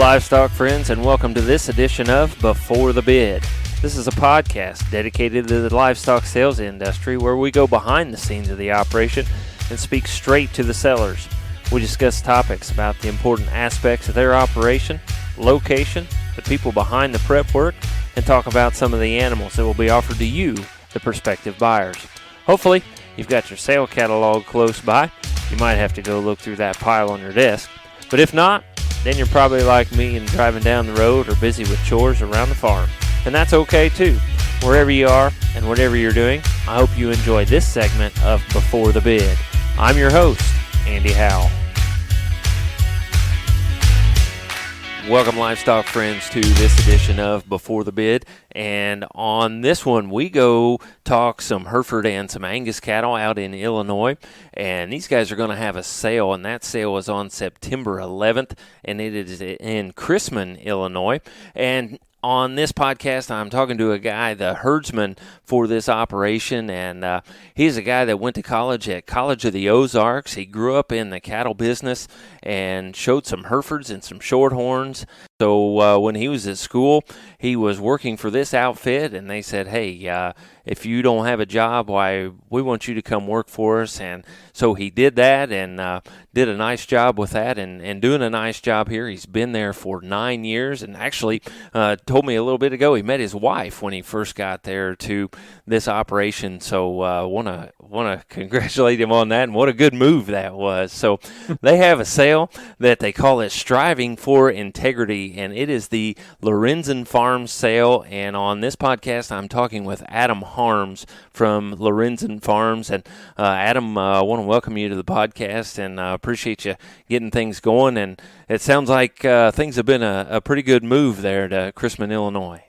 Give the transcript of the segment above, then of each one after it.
livestock friends, and welcome to this edition of Before the Bid. This is a podcast dedicated to the livestock sales industry where we go behind the scenes of the operation and speak straight to the sellers. We discuss topics about the important aspects of their operation, location, the people behind the prep work, and talk about some of the animals that will be offered to you, the prospective buyers. Hopefully, you've got your sale catalog close by. You might have to go look through that pile on your desk. But if not, then you're probably like me and driving down the road or busy with chores around the farm. And that's okay too. Wherever you are and whatever you're doing, I hope you enjoy this segment of Before the Bid. I'm your host, Andy Howell. Welcome, livestock friends, to this edition of Before the Bid. And on this one, we go talk some Hereford and some Angus cattle out in Illinois. And these guys are going to have a sale, and that sale is on September 11th, and it is in Chrisman, Illinois. And on this podcast, I'm talking to a guy, the herdsman for this operation, and he's a guy that went to college at College of the Ozarks. He grew up in the cattle business and showed some Herefords and some Shorthorns. So when he was at school, he was working for this outfit, and they said, hey, if you don't have a job, why, we want you to come work for us. And so he did that and did a nice job with that and doing a nice job here. He's been there for 9 years and actually told me a little bit ago he met his wife when he first got there to this operation. So want to congratulate him on that, and what a good move that was. So they have a sale that they call it Striving for Integrity, and it is the Lorenzen Farms sale. And on this podcast, I'm talking with Adam Harms from Lorenzen Farms. And Adam, I want to welcome you to the podcast and appreciate you getting things going. And it sounds like things have been a pretty good move there to Chrisman, Illinois.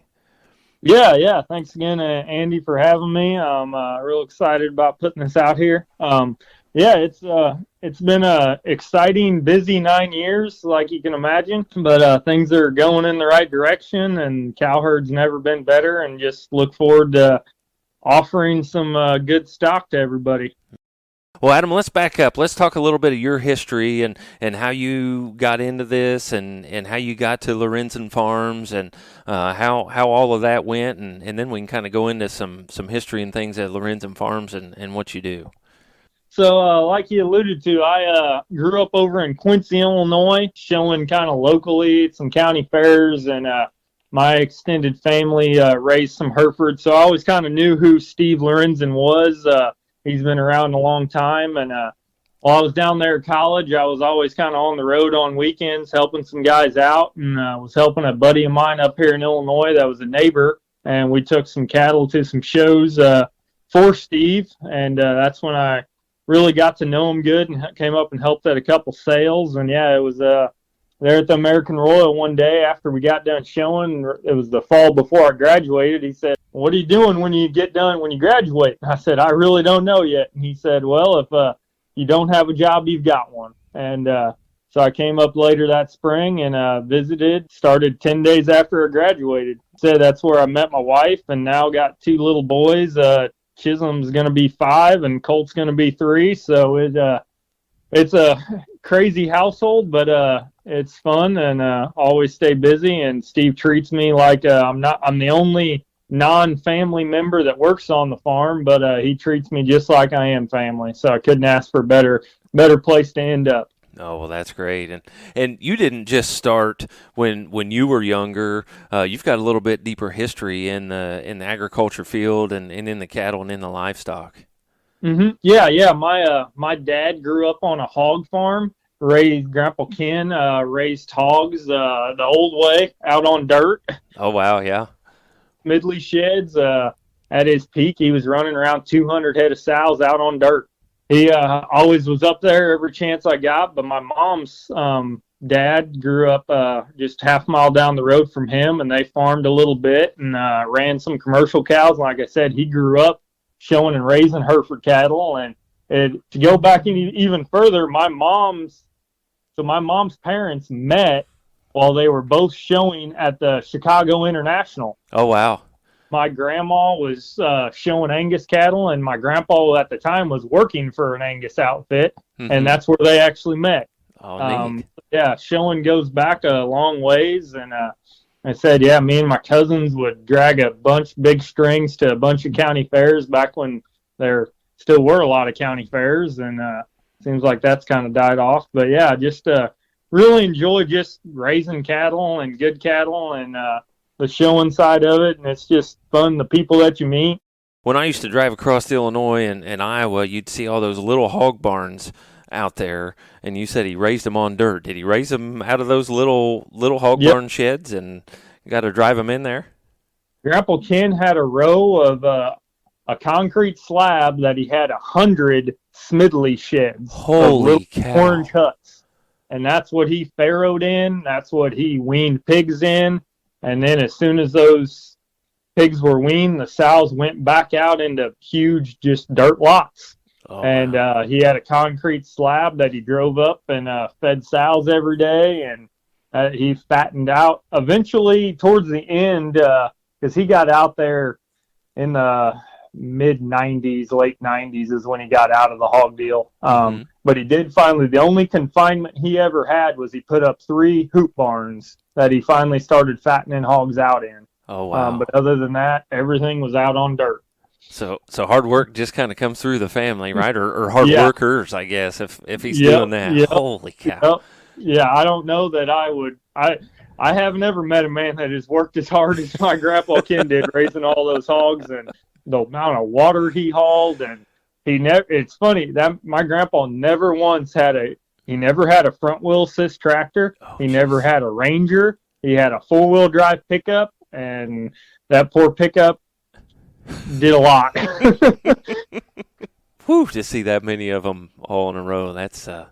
Yeah. Thanks again, Andy, for having me. I'm real excited about putting this out here. It's been a exciting, busy 9 years, like you can imagine. But things are going in the right direction, and cow herd's never been better. And just look forward to offering some good stock to everybody. Well, Adam, let's back up. Let's talk a little bit of your history and how you got into this and how you got to Lorenzen Farms and how all of that went. And then we can kind of go into some history and things at Lorenzen Farms and what you do. So like you alluded to, I grew up over in Quincy, Illinois, showing kind of locally at some county fairs, and my extended family raised some Herefords. So I always kind of knew who Steve Lorenzen was. He's been around a long time, and while I was down there at college, I was always kind of on the road on weekends helping some guys out, and was helping a buddy of mine up here in Illinois that was a neighbor, and we took some cattle to some shows for Steve, and that's when I really got to know him good and came up and helped at a couple sales. And yeah, it was there at the American Royal one day after we got done showing. It was the fall before I graduated. He said, "What are you doing when you get done, when you graduate?" And I said, "I really don't know yet." And he said, "Well, if you don't have a job, you've got one." And so I came up later that spring and visited, started 10 days after I graduated. So that's where I met my wife, and now got two little boys. Chisholm's going to be 5 and Colt's going to be 3. So it's a crazy household, but it's fun, and always stay busy. And Steve treats me like I'm the only non-family member that works on the farm, but he treats me just like I am family. So I couldn't ask for a better place to end up. Oh, well, that's great. And you didn't just start when you were younger. You've got a little bit deeper history in the agriculture field and in the cattle and in the livestock. Mm-hmm. Yeah. My dad grew up on a hog farm. Grandpa Ken raised hogs the old way, out on dirt. Oh, wow, yeah. Midley sheds. At his peak, he was running around 200 head of sows out on dirt. He always was up there every chance I got, but my mom's dad grew up just half a mile down the road from him, and they farmed a little bit and ran some commercial cows. Like I said, he grew up showing and raising Hereford cattle. And to go back even further, my mom's parents met while they were both showing at the Chicago International. Oh, wow. My grandma was showing Angus cattle, and my grandpa at the time was working for an Angus outfit, and that's where they actually met. Oh, neat. Yeah, showing goes back a long ways, and I said, yeah, me and my cousins would drag a bunch big strings to a bunch of county fairs back when there still were a lot of county fairs, and seems like that's kind of died off. But yeah, just really enjoy just raising cattle and good cattle and the showing side of it, and it's just fun. The people that you meet. When I used to drive across Illinois and Iowa, you'd see all those little hog barns out there, and you said he raised them on dirt. Did he raise them out of those little hog Yep. barn sheds and got to drive them in there? Grandpa Ken had a row of a concrete slab that he had 100 Smidley sheds. Holy of cow. Orange huts. And that's what he farrowed in. That's what he weaned pigs in. And then as soon as those pigs were weaned, the sows went back out into huge just dirt lots. Oh, and wow. he had a concrete slab that he drove up and fed sows every day. And he fattened out. Eventually, towards the end, because he got out there in the mid-90s, late 90s is when he got out of the hog deal. But he did finally, the only confinement he ever had was he put up 3 hoop barns that he finally started fattening hogs out in. Oh, wow. But other than that, everything was out on dirt. So hard work just kind of comes through the family, right? Or hard workers, I guess, if he's doing that. Yep. Holy cow. Yeah, I don't know that I would. I have never met a man that has worked as hard as my grandpa Ken did raising all those hogs and the amount of water he hauled. And it's funny that my grandpa never once had a front wheel assist tractor. He never had a Ranger. He had a 4-wheel drive pickup, and that poor pickup did a lot. Whew, to see that many of them all in a row, that'd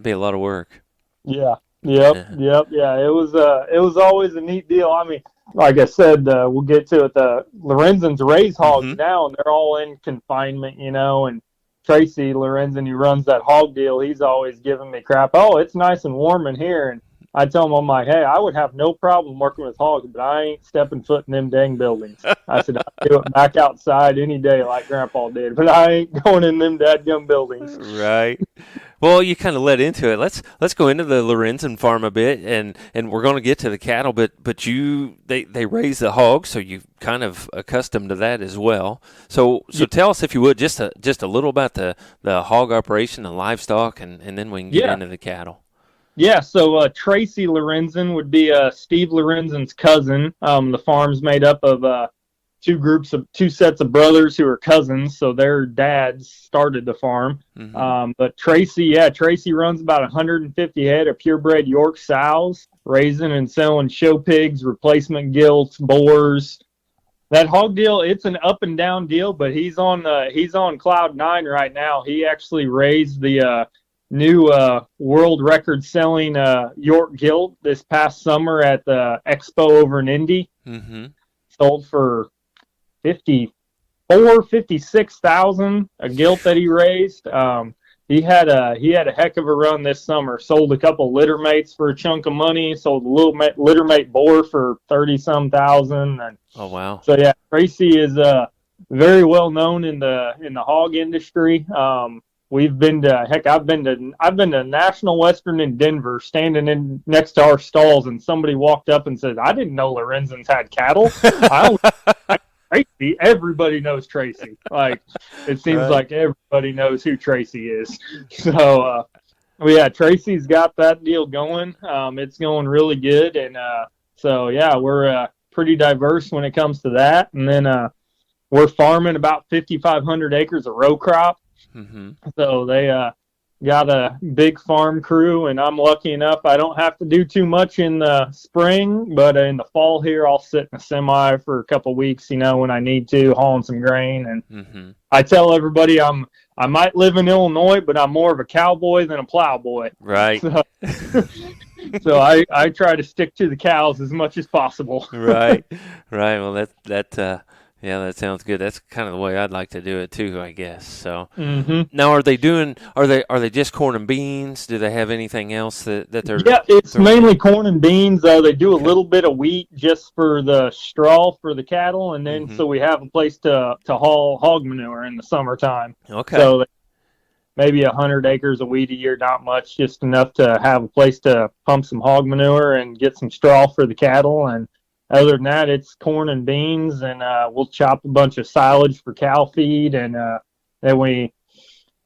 be a lot of work. Yeah. Yep. Yeah. It was always a neat deal. I mean, like I said, we'll get to it. The Lorenzens raise hogs now, and they're all in confinement, and Tracy Lorenzen, who runs that hog deal, he's always giving me crap. Oh, it's nice and warm in here. And I tell him, I'm like, hey, I would have no problem working with hogs, but I ain't stepping foot in them dang buildings. I said, I'll do it back outside any day like Grandpa did, but I ain't going in them dadgum buildings. Right. Well, you kind of led into it. Let's go into the Lorenzen farm a bit, and we're going to get to the cattle, but they raise the hogs, so you're kind of accustomed to that as well. So tell us, if you would, just a little about the hog operation, the livestock, and then we can get into the cattle. Yeah, so Tracy Lorenzen would be Steve Lorenzen's cousin. The farm's made up of two sets of brothers who are cousins, so their dads started the farm. But Tracy runs about 150 head of purebred York sows, raising and selling show pigs, replacement gilts, boars. That hog deal, it's an up and down deal, but he's on cloud 9 right now. He actually raised the new world record selling York gilt this past summer at the expo over in Indy. Sold for $56,000 a gilt that he raised. He had a heck of a run this summer. Sold a couple litter mates for a chunk of money. Sold a little litter mate boar for 30-some thousand. And oh, wow. So yeah, Tracy is very well known in the hog industry. I've been to National Western in Denver, standing in next to our stalls, and somebody walked up and said, "I didn't know Lorenzens had cattle." Tracy, everybody knows Tracy. Like, it seems like everybody knows who Tracy is. So, yeah, Tracy's got that deal going. It's going really good, and so yeah, we're pretty diverse when it comes to that. And then we're farming about 5,500 acres of row crop. So they got a big farm crew, and I'm lucky enough I don't have to do too much in the spring, but in the fall here I'll sit in a semi for a couple weeks, when I need to, hauling some grain. And I tell everybody I might live in Illinois, but I'm more of a cowboy than a plowboy. Right. So I try to stick to the cows as much as possible. Right. Well, that sounds good. That's kind of the way I'd like to do it too, I guess. So now, are they just corn and beans? Do they have anything else that they're? Yeah, it's mainly corn and beans. They do a little bit of wheat just for the straw for the cattle, and then so we have a place to haul hog manure in the summertime. Okay. So maybe 100 acres of wheat a year, not much, just enough to have a place to pump some hog manure and get some straw for the cattle. And other than that, it's corn and beans, and we'll chop a bunch of silage for cow feed. And then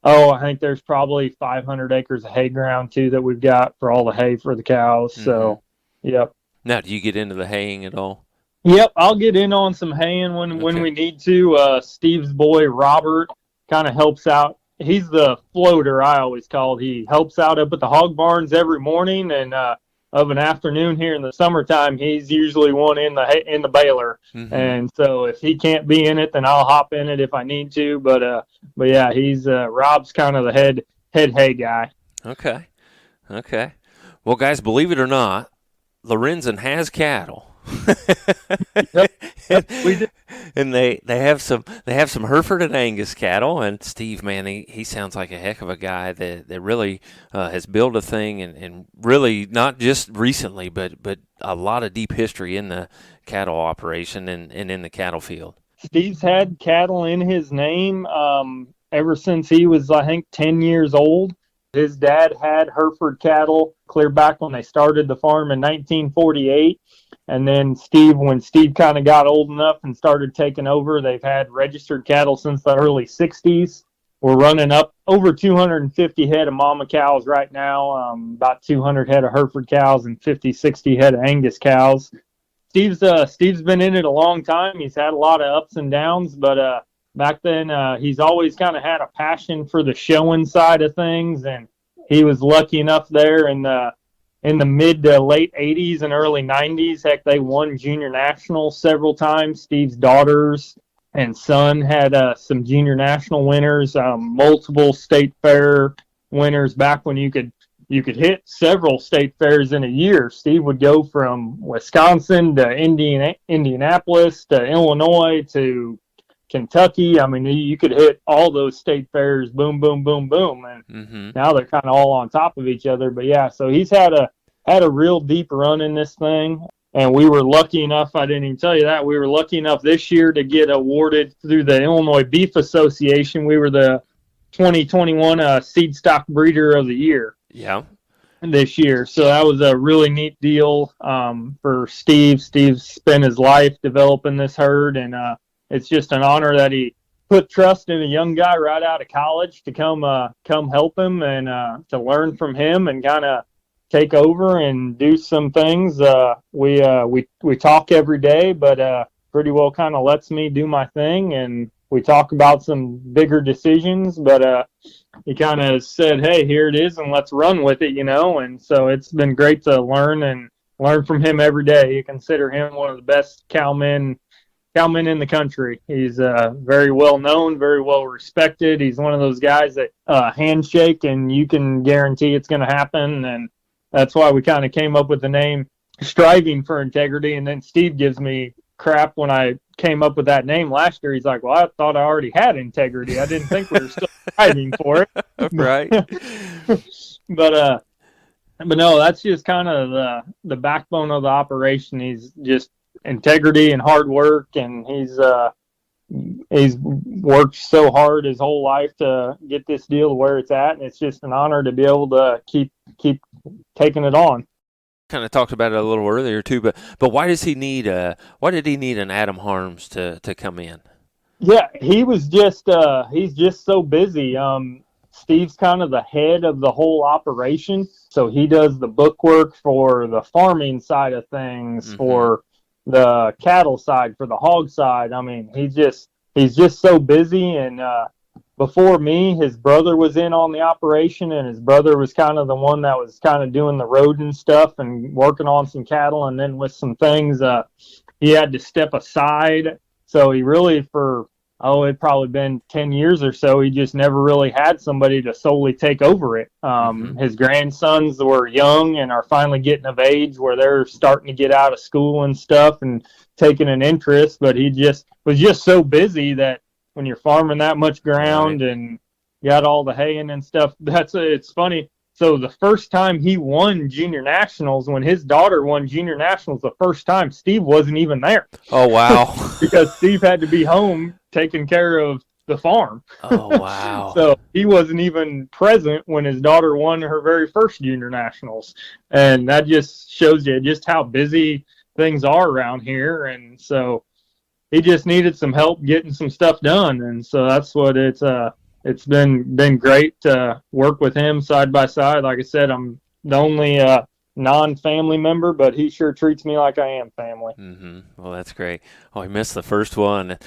I think there's probably 500 acres of hay ground too that we've got for all the hay for the cows. Mm-hmm. So, yep. Now, do you get into the haying at all? Yep, I'll get in on some haying when we need to. Steve's boy Robert kind of helps out. He's the floater, I always call it. He helps out up at the hog barns every morning, and of an afternoon here in the summertime, he's usually one in the baler. Mm-hmm. And so if he can't be in it, then I'll hop in it if I need to. But yeah, he's Rob's kind of the head hay guy. Okay. Well, guys, believe it or not, Lorenzen has cattle. Yep, we do. And they have some Hereford and Angus cattle. And Steve, man, he sounds like a heck of a guy that really has built a thing and really not just recently, but a lot of deep history in the cattle operation and in the cattle field. Steve's had cattle in his name ever since he was, I think, 10 years old. His dad had Hereford cattle clear back when they started the farm in 1948. And then when Steve kind of got old enough and started taking over, they've had registered cattle since the early 60s. We're running up over 250 head of mama cows right now, about 200 head of Hereford cows and 50, 60 head of Angus cows. Steve's been in it a long time. He's had a lot of ups and downs, but back then he's always kind of had a passion for the showing side of things, and he was lucky enough there in the mid to late 80s and early 90s. Heck, they won junior nationals several times. Steve's daughters and son had some junior national winners, multiple state fair winners back when you could hit several state fairs in a year. Steve would go from Wisconsin to Indianapolis to Illinois to Kentucky. I mean, you could hit all those state fairs, boom, boom, boom, boom, and now they're kind of all on top of each other. But yeah, so he's had a real deep run in this thing, and we were lucky enough. I didn't even tell you that we were lucky enough this year to get awarded through the Illinois Beef Association. We were the 2021 Seed Stock Breeder of the Year. Yeah. This year, so that was a really neat deal for Steve. Steve spent his life developing this herd, and it's just an honor that he put trust in a young guy right out of college to come help him and to learn from him and kind of take over and do some things. We talk every day, but pretty well kind of lets me do my thing, and we talk about some bigger decisions, but he kind of said, hey, here it is, and let's run with it, and so it's been great to learn from him every day. You consider him one of the best cowmen in the country. He's very well known, very well respected. He's one of those guys that handshake and you can guarantee it's going to happen, and that's why we kind of came up with the name Striving for Integrity. And then Steve gives me crap when I came up with that name last year. He's like, well, I thought I already had integrity. I didn't think we were still striving for it. Right. But no, that's just kind of the backbone of the operation. He's just integrity and hard work, and he's worked so hard his whole life to get this deal to where it's at, and it's just an honor to be able to keep taking it on. Kind of talked about it a little earlier too, but why did he need an Adam Harms to come in? Yeah, he's just so busy. Steve's kind of the head of the whole operation, so he does the bookwork for the farming side of things, for the cattle side, for the hog side. I mean, he's just so busy. And before me, his brother was in on the operation, and his brother was kind of the one that was kind of doing the rodent stuff and working on some cattle. And then with some things, he had to step aside. So he really, it'd probably been 10 years or so, he just never really had somebody to solely take over it. His grandsons were young and are finally getting of age where they're starting to get out of school and stuff and taking an interest. But he was just so busy that when you're farming that much ground and got all the hay in and stuff, it's funny. So the first time he won junior nationals, when his daughter won junior nationals the first time, Steve wasn't even there. Oh, wow. Because Steve had to be home taking care of the farm. Oh, wow. So he wasn't even present when his daughter won her very first junior nationals. And that just shows you just how busy things are around here. And so he just needed some help getting some stuff done. And so that's what it's been great to work with him side by side. Like I said, I'm the only non-family member, but he sure treats me like I am family. Mm-hmm. Well, that's great. Oh, I missed the first one.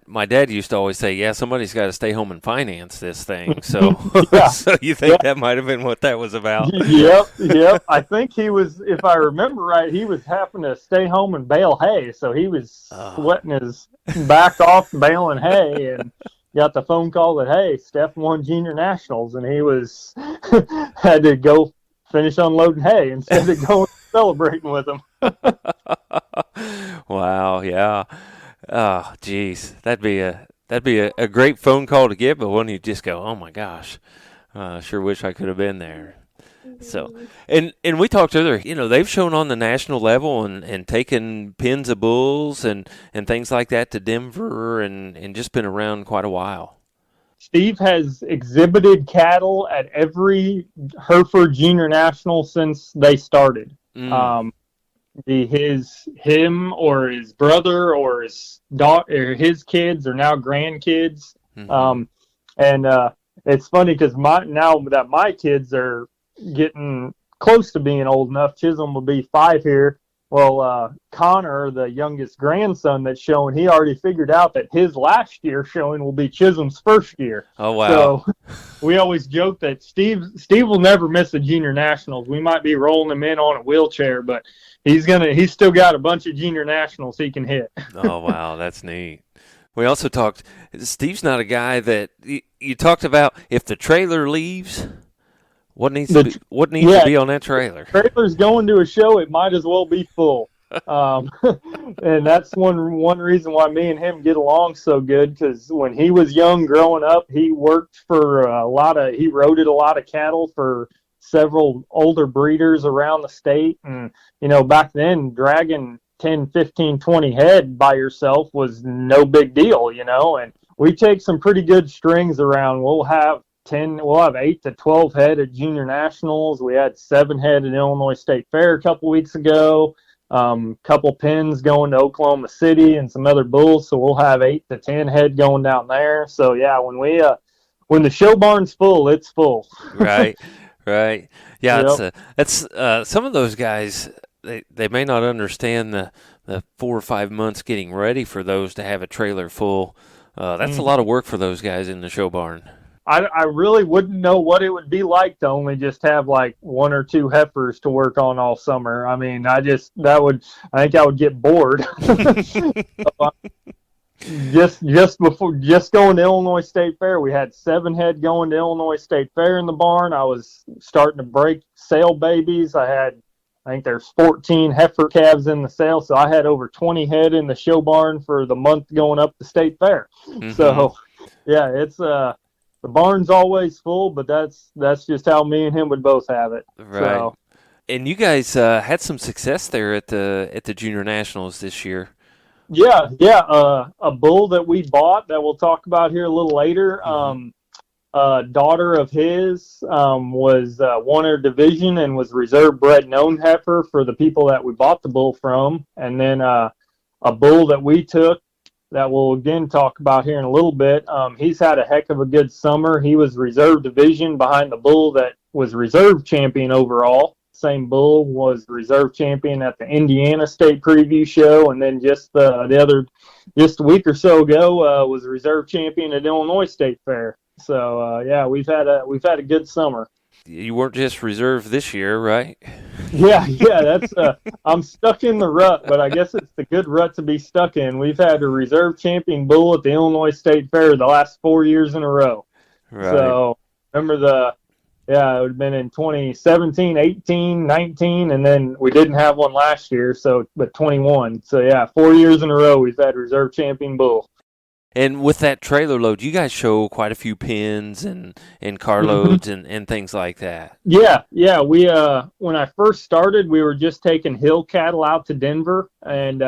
My dad used to always say, "Yeah, somebody's got to stay home and finance this thing." So, Yeah. so you think that might have been what that was about? Yep. I think he was, if I remember right, he was having to stay home and bale hay. So he was sweating his back off baling hay, and got the phone call that, hey, Steph won junior nationals, and he was had to go finish unloading hay instead of going celebrating with them. Wow, yeah. Oh, geez, that'd be a great phone call to get, but when you just go, oh my gosh, sure wish I could have been there. So, and we talked earlier, they've shown on the national level and taken pins of bulls and things like that to Denver and just been around quite a while. Steve has exhibited cattle at every Hereford Junior National since they started. Him or his brother or his daughter or his kids are now grandkids. Mm-hmm. And it's funny because now that my kids are getting close to being old enough, Chisholm will be 5 here. Well, Connor, the youngest grandson that's showing, he already figured out that his last year showing will be Chisholm's first year. Oh, wow. So we always joke that Steve will never miss a junior nationals. We might be rolling him in on a wheelchair, but he's still got a bunch of junior nationals he can hit. Oh, wow, that's neat. We also talked, Steve's not a guy that, you talked about if the trailer leaves, what needs to be on that trailer? If the trailer's going to a show, it might as well be full. And that's one reason why me and him get along so good, because when he was young growing up, he worked for he roaded a lot of cattle for several older breeders around the state. And, back then dragging 10, 15, 20 head by yourself was no big deal, and we take some pretty good strings around. We'll have 8 to 12 head at junior nationals. We had 7 head at Illinois State Fair a couple weeks ago. Couple pins going to Oklahoma City and some other bulls. So we'll have 8 to 10 head going down there. So yeah, when the show barn's full, it's full. Right. Yeah. Yep. That's some of those guys, they may not understand the 4 or 5 months getting ready for those to have a trailer full. That's a lot of work for those guys in the show barn. I really wouldn't know what it would be like to only just have like 1 or 2 heifers to work on all summer. I mean, I think I would get bored. Just going to Illinois State Fair, we had 7 head going to Illinois State Fair in the barn. I was starting to break sale babies. I think there's 14 heifer calves in the sale, so I had over 20 head in the show barn for the month going up to State Fair. Mm-hmm. So, yeah, it's the barn's always full, but that's just how me and him would both have it. Right. So. And you guys had some success there at the Junior Nationals this year. Yeah. A bull that we bought that we'll talk about here a little later. Mm-hmm. Daughter of his was won her division and was reserve bred known heifer for the people that we bought the bull from. And then a bull that we took that we'll again talk about here in a little bit. He's had a heck of a good summer. He was reserve division behind the bull that was reserve champion overall. Same bull was reserve champion at the Indiana State Preview Show, and then just a week or so ago was reserve champion at Illinois State Fair. So yeah, we've had a good summer. You weren't just reserve this year, right? Yeah, that's I'm stuck in the rut, but I guess it's the good rut to be stuck in. We've had a reserve champion bull at the Illinois State Fair the last 4 years in a row. Right. So remember it would have been in 2017, 18, 19, and then we didn't have one last year, but 21. So yeah, 4 years in a row we've had reserve champion bull. And with that trailer load, you guys show quite a few pins and carloads and things like that. Yeah. We when I first started, we were just taking hill cattle out to Denver, and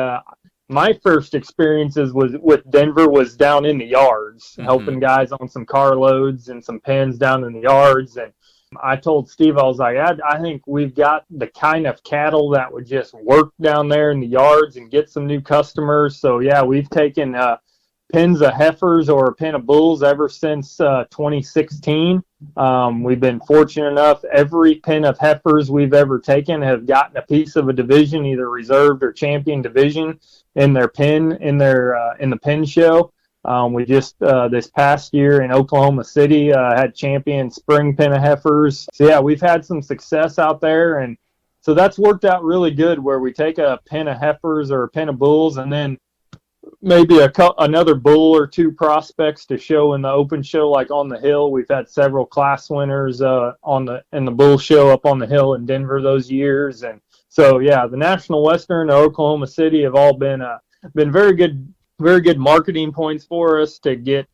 my first experiences was with Denver was down in the yards, helping guys on some carloads and some pens down in the yards. And I told Steve, I was like, I think we've got the kind of cattle that would just work down there in the yards and get some new customers. So yeah, we've taken pens of heifers or a pen of bulls ever since 2016. We've been fortunate enough, every pen of heifers we've ever taken have gotten a piece of a division, either reserved or champion division in their pen, in the pen show. We just this past year in Oklahoma City had champion spring pen of heifers. So yeah, we've had some success out there, and so that's worked out really good, where we take a pen of heifers or a pen of bulls, and then maybe another bull or two prospects to show in the open show, like on the hill. We've had several class winners in the bull show up on the hill in Denver those years. And so yeah, the National Western, Oklahoma City have all been very good marketing points for us to get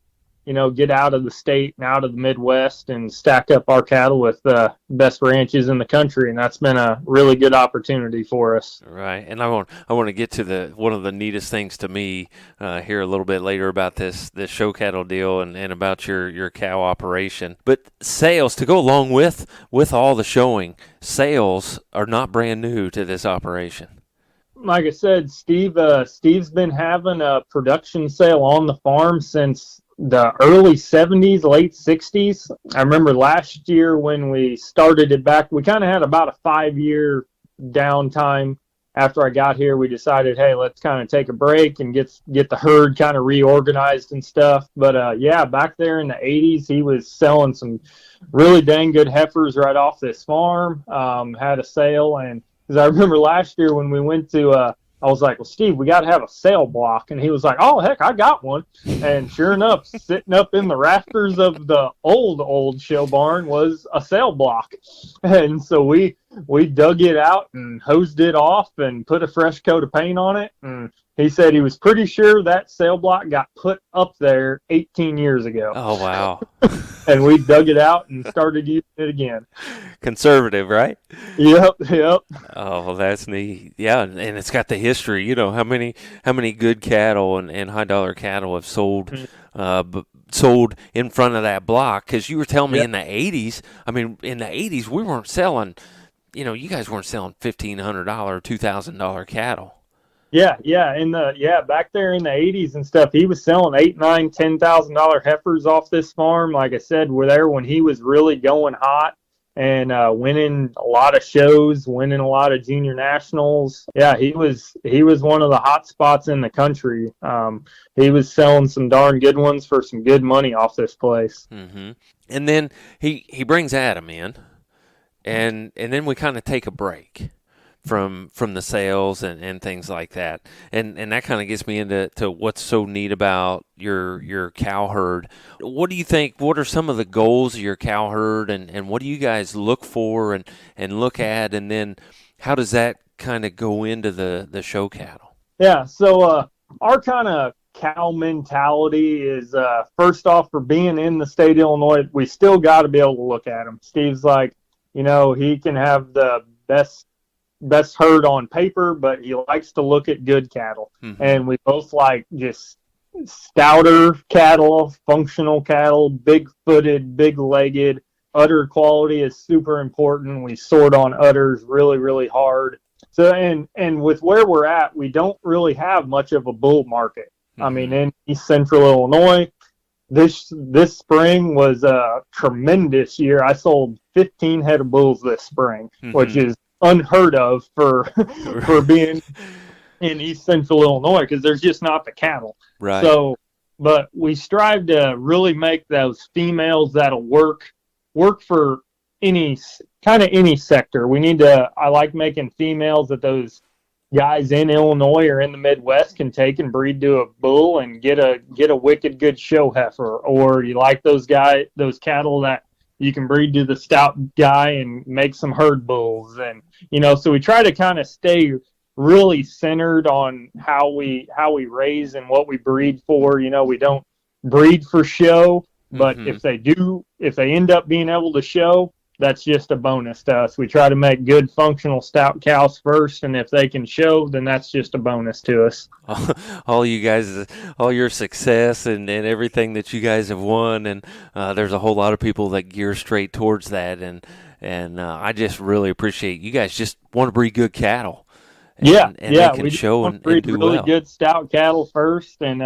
out of the state and out of the Midwest and stack up our cattle with the best ranches in the country. And that's been a really good opportunity for us. Right. And I want to get to one of the neatest things to me here a little bit later about this show cattle deal and about your cow operation. But sales, to go along with all the showing, sales are not brand new to this operation. Like I said, Steve's been having a production sale on the farm since the early 70s, late 60s. I remember last year when we started it back, we kind of had about a 5-year downtime. After I got here, we decided, hey, let's kind of take a break and get the herd kind of reorganized and stuff. But yeah, back there in the 80s, he was selling some really dang good heifers right off this farm. Had a sale, and because I remember last year when we went to I was like, well, Steve, we got to have a sale block. And he was like, oh, heck, I got one. And sure enough, sitting up in the rafters of the old show barn was a sale block. And so we dug it out and hosed it off and put a fresh coat of paint on it. And he said he was pretty sure that sale block got put up there 18 years ago. Oh, wow. And we dug it out and started using it again. Conservative, right? Yep. Oh, well, that's neat. Yeah, and it's got the history. You know, how many good cattle and high dollar cattle have sold sold in front of that block? Because you were telling me in the 80s. I mean, in the 80s we weren't selling. You know, you guys weren't selling $1,500, $2,000 cattle. Yeah, back there in the 80s and stuff, he was selling $8,000, $9,000, $10,000 heifers off this farm. Like I said, we're there when he was really going hot and winning a lot of shows, winning a lot of junior nationals. Yeah, he was one of the hot spots in the country. He was selling some darn good ones for some good money off this place. Mm-hmm. And then he brings Adam in, and then we kind of take a break from the sales and things like that, and that kind of gets me into what's so neat about your cow herd. What do you think? What are some of the goals of your cow herd, and what do you guys look for and look at, and then how does that kind of go into the show cattle? Yeah, so our kind of cow mentality is first off, for being in the state of Illinois, we still got to be able to look at them. Steve's like, he can have the best herd on paper, but he likes to look at good cattle. Mm-hmm. And we both like just stouter cattle, functional cattle, big-footed, big-legged. Udder quality is super important. We sort on udders really, really hard. So, and with where we're at, we don't really have much of a bull market. Mm-hmm. I mean, in East Central Illinois, this spring was a tremendous year. I sold 15 head of bulls this spring, mm-hmm. which is unheard of for being in East Central Illinois, because there's just not the cattle. Right. So, but we strive to really make those females that'll work for any sector. I like making females that those guys in Illinois or in the Midwest can take and breed to a bull and get a wicked good show heifer. Or you like those cattle that you can breed to the stout guy and make some herd bulls. And, so we try to kind of stay really centered on how we raise and what we breed for. We don't breed for show, but mm-hmm. if they end up being able to show, that's just a bonus to us. We try to make good functional stout cows first, and if they can show, then that's just a bonus to us. All you guys, all your success and everything that you guys have won, and there's a whole lot of people that gear straight towards that, and I just really appreciate you guys just want to breed good cattle. And they can show and do really well. Good stout cattle first, and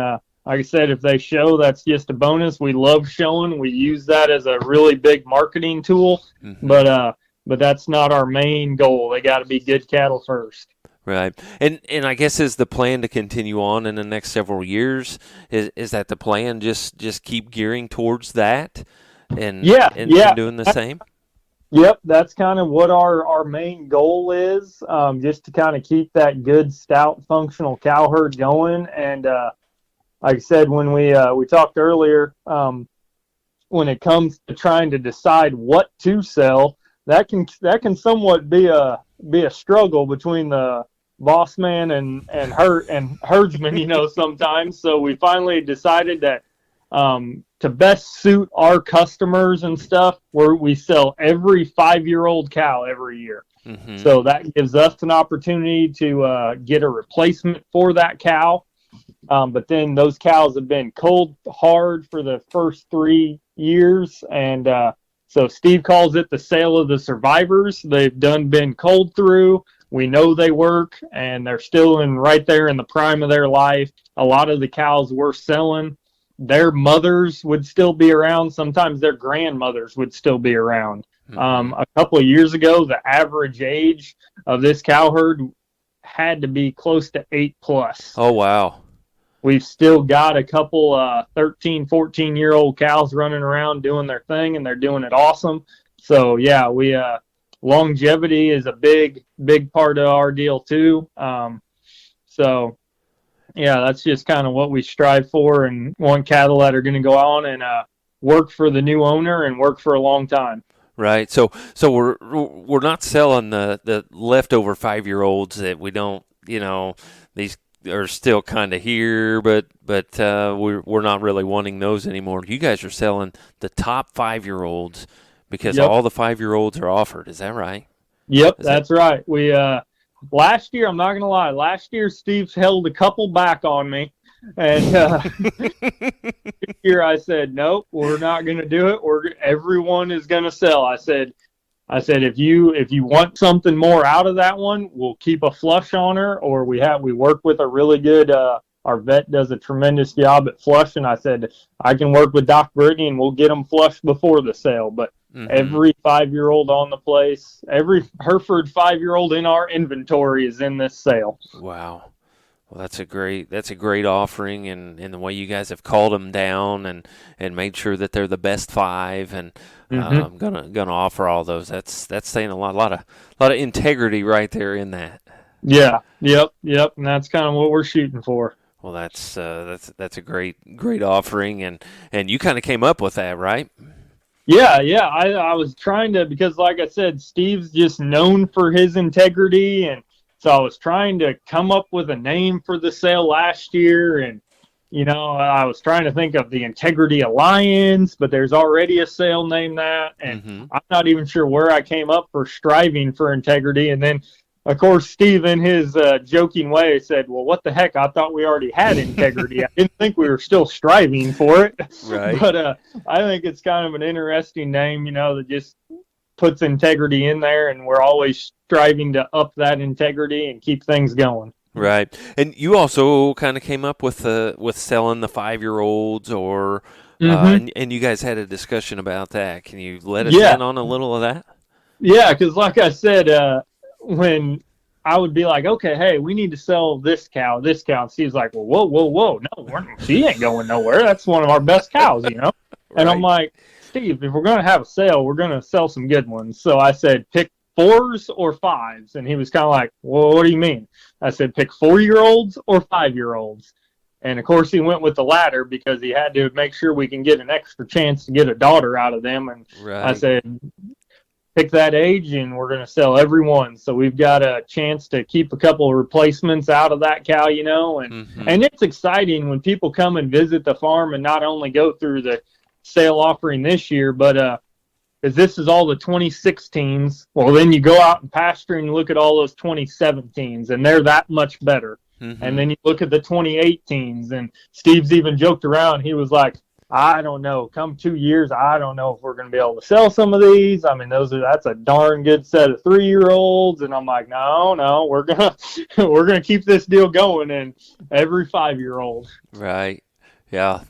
like I said, if they show, that's just a bonus. We love showing. We use that as a really big marketing tool, but that's not our main goal. They got to be good cattle first. Right, and I guess is the plan to continue on in the next several years? Is that the plan? Just keep gearing towards that, and doing the same. Yep, that's kind of what our main goal is, just to kind of keep that good, stout, functional cow herd going. And like I said, when we talked earlier, when it comes to trying to decide what to sell, that can somewhat be a struggle between the boss man and herdsman, sometimes. So we finally decided that to best suit our customers and stuff, we sell every 5-year-old cow every year. So that gives us an opportunity to get a replacement for that cow. But then those cows have been cold hard for the first 3 years, and so Steve calls it the sale of the survivors. They've been cold through. We know they work, and they're still right there in the prime of their life. A lot of the cows we're selling, their mothers would still be around. Sometimes their grandmothers would still be around. A couple of years ago, the average age of this cow herd had to be close to 8+. Oh, wow. We've still got a couple 13, 14-year-old cows running around doing their thing, and they're doing it awesome. So, yeah, longevity is a big part of our deal, too. So, yeah, that's just kind of what we strive for, and want cattle that are going to go on and work for the new owner and work for a long time. Right. So we're not selling the leftover 5-year-olds that we don't, these are still kind of here, but we're not really wanting those anymore. You guys are selling the top 5-year-olds because all the 5-year-olds are offered. Is that right? Yep, that's right. We last year, I'm not gonna lie, last year Steve's held a couple back on me, and this year I said, nope, we're not gonna do it. Everyone is gonna sell. I said, if you want something more out of that one, we'll keep a flush on her, or we work with a really good. Our vet does a tremendous job at flush, and I said I can work with Doc Brittany, and we'll get them flushed before the sale. But every 5-year-old on the place, every Hereford 5-year-old in our inventory is in this sale. Wow. Well, that's a great offering, and the way you guys have called them down and made sure that they're the best 5, and I'm gonna offer all those. That's saying a lot of integrity right there in that. Yeah, yep, and that's kind of what we're shooting for. Well, that's a great offering, and you kind of came up with that, right? Yeah. I was trying to, because like I said, Steve's just known for his integrity, and so I was trying to come up with a name for the sale last year, and I was trying to think of the Integrity Alliance, but there's already a sale named that, and I'm not even sure where I came up for striving for integrity. And then, of course, Steve, in his joking way, said, well, what the heck? I thought we already had integrity. I didn't think we were still striving for it. Right. But I think it's kind of an interesting name, that just puts integrity in there, and we're always striving to up that integrity and keep things going. Right. And you also kind of came up with selling the 5-year-olds, or and you guys had a discussion about that. Can you let us in on a little of that? Yeah, because like I said, when I would be like, okay, hey, we need to sell this cow. And Steve's like, well, whoa, no, she ain't going nowhere. That's one of our best cows, Right. And I'm like, Steve, if we're going to have a sale, we're going to sell some good ones. So I said, pick 4s or 5s. And he was kind of like, well, what do you mean? I said, pick 4-year-olds or 5-year-olds. And of course he went with the latter because he had to make sure we can get an extra chance to get a daughter out of them. And I said, pick that age and we're going to sell every one. So we've got a chance to keep a couple of replacements out of that cow, and it's exciting when people come and visit the farm and not only go through the sale offering this year, but is this is all the 2016s. Well, then you go out and pasture and look at all those 2017s, and they're that much better. Mm-hmm. And then you look at the 2018s, and Steve's even joked around. He was like, I don't know. Come 2 years, I don't know if we're going to be able to sell some of these. I mean, that's a darn good set of 3-year-olds. And I'm like, no, we're gonna keep this deal going. And every 5-year-old. Right. Yeah.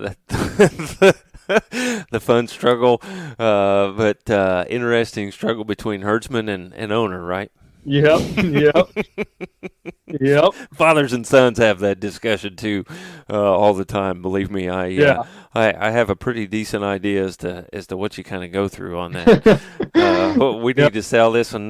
The fun struggle, but interesting struggle between herdsman and owner, right? Yep. Fathers and sons have that discussion too, all the time. Believe me, I have a pretty decent idea as to what you kind of go through on that. We need to sell this one.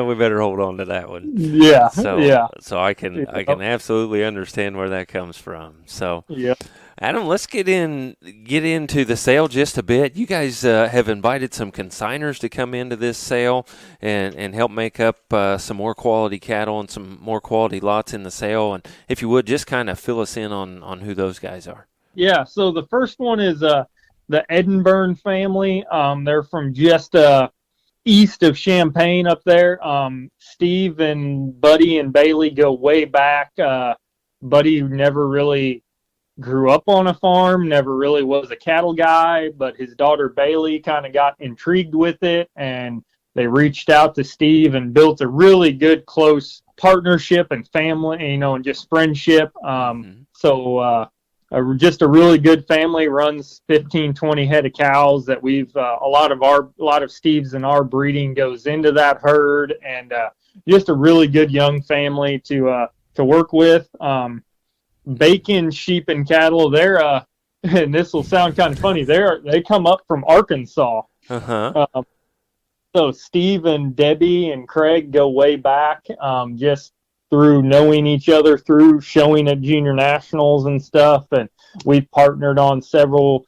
We better hold on to that one. Yeah. So I can absolutely understand where that comes from. So yeah. Adam, let's get into the sale just a bit. You guys have invited some consigners to come into this sale and help make up some more quality cattle and some more quality lots in the sale. And if you would, just kind of fill us in on who those guys are. Yeah, so the first one is the Edinburgh Family. They're from just east of Champaign up there. Steve and Buddy and Bailey go way back. Buddy never really grew up on a farm, never really was a cattle guy, but his daughter Bailey kind of got intrigued with it, and they reached out to Steve and built a really good, close partnership and family, and just friendship. So just a really good family, runs 15, 20 head of cows that we've, a lot of Steve's and our breeding goes into that herd, and just a really good young family to work with. Bacon, sheep, and cattle, they're and this will sound kind of funny, they come up from Arkansas. So Steve and Debbie and Craig go way back, just through knowing each other, through showing at junior nationals and stuff, and we've partnered on several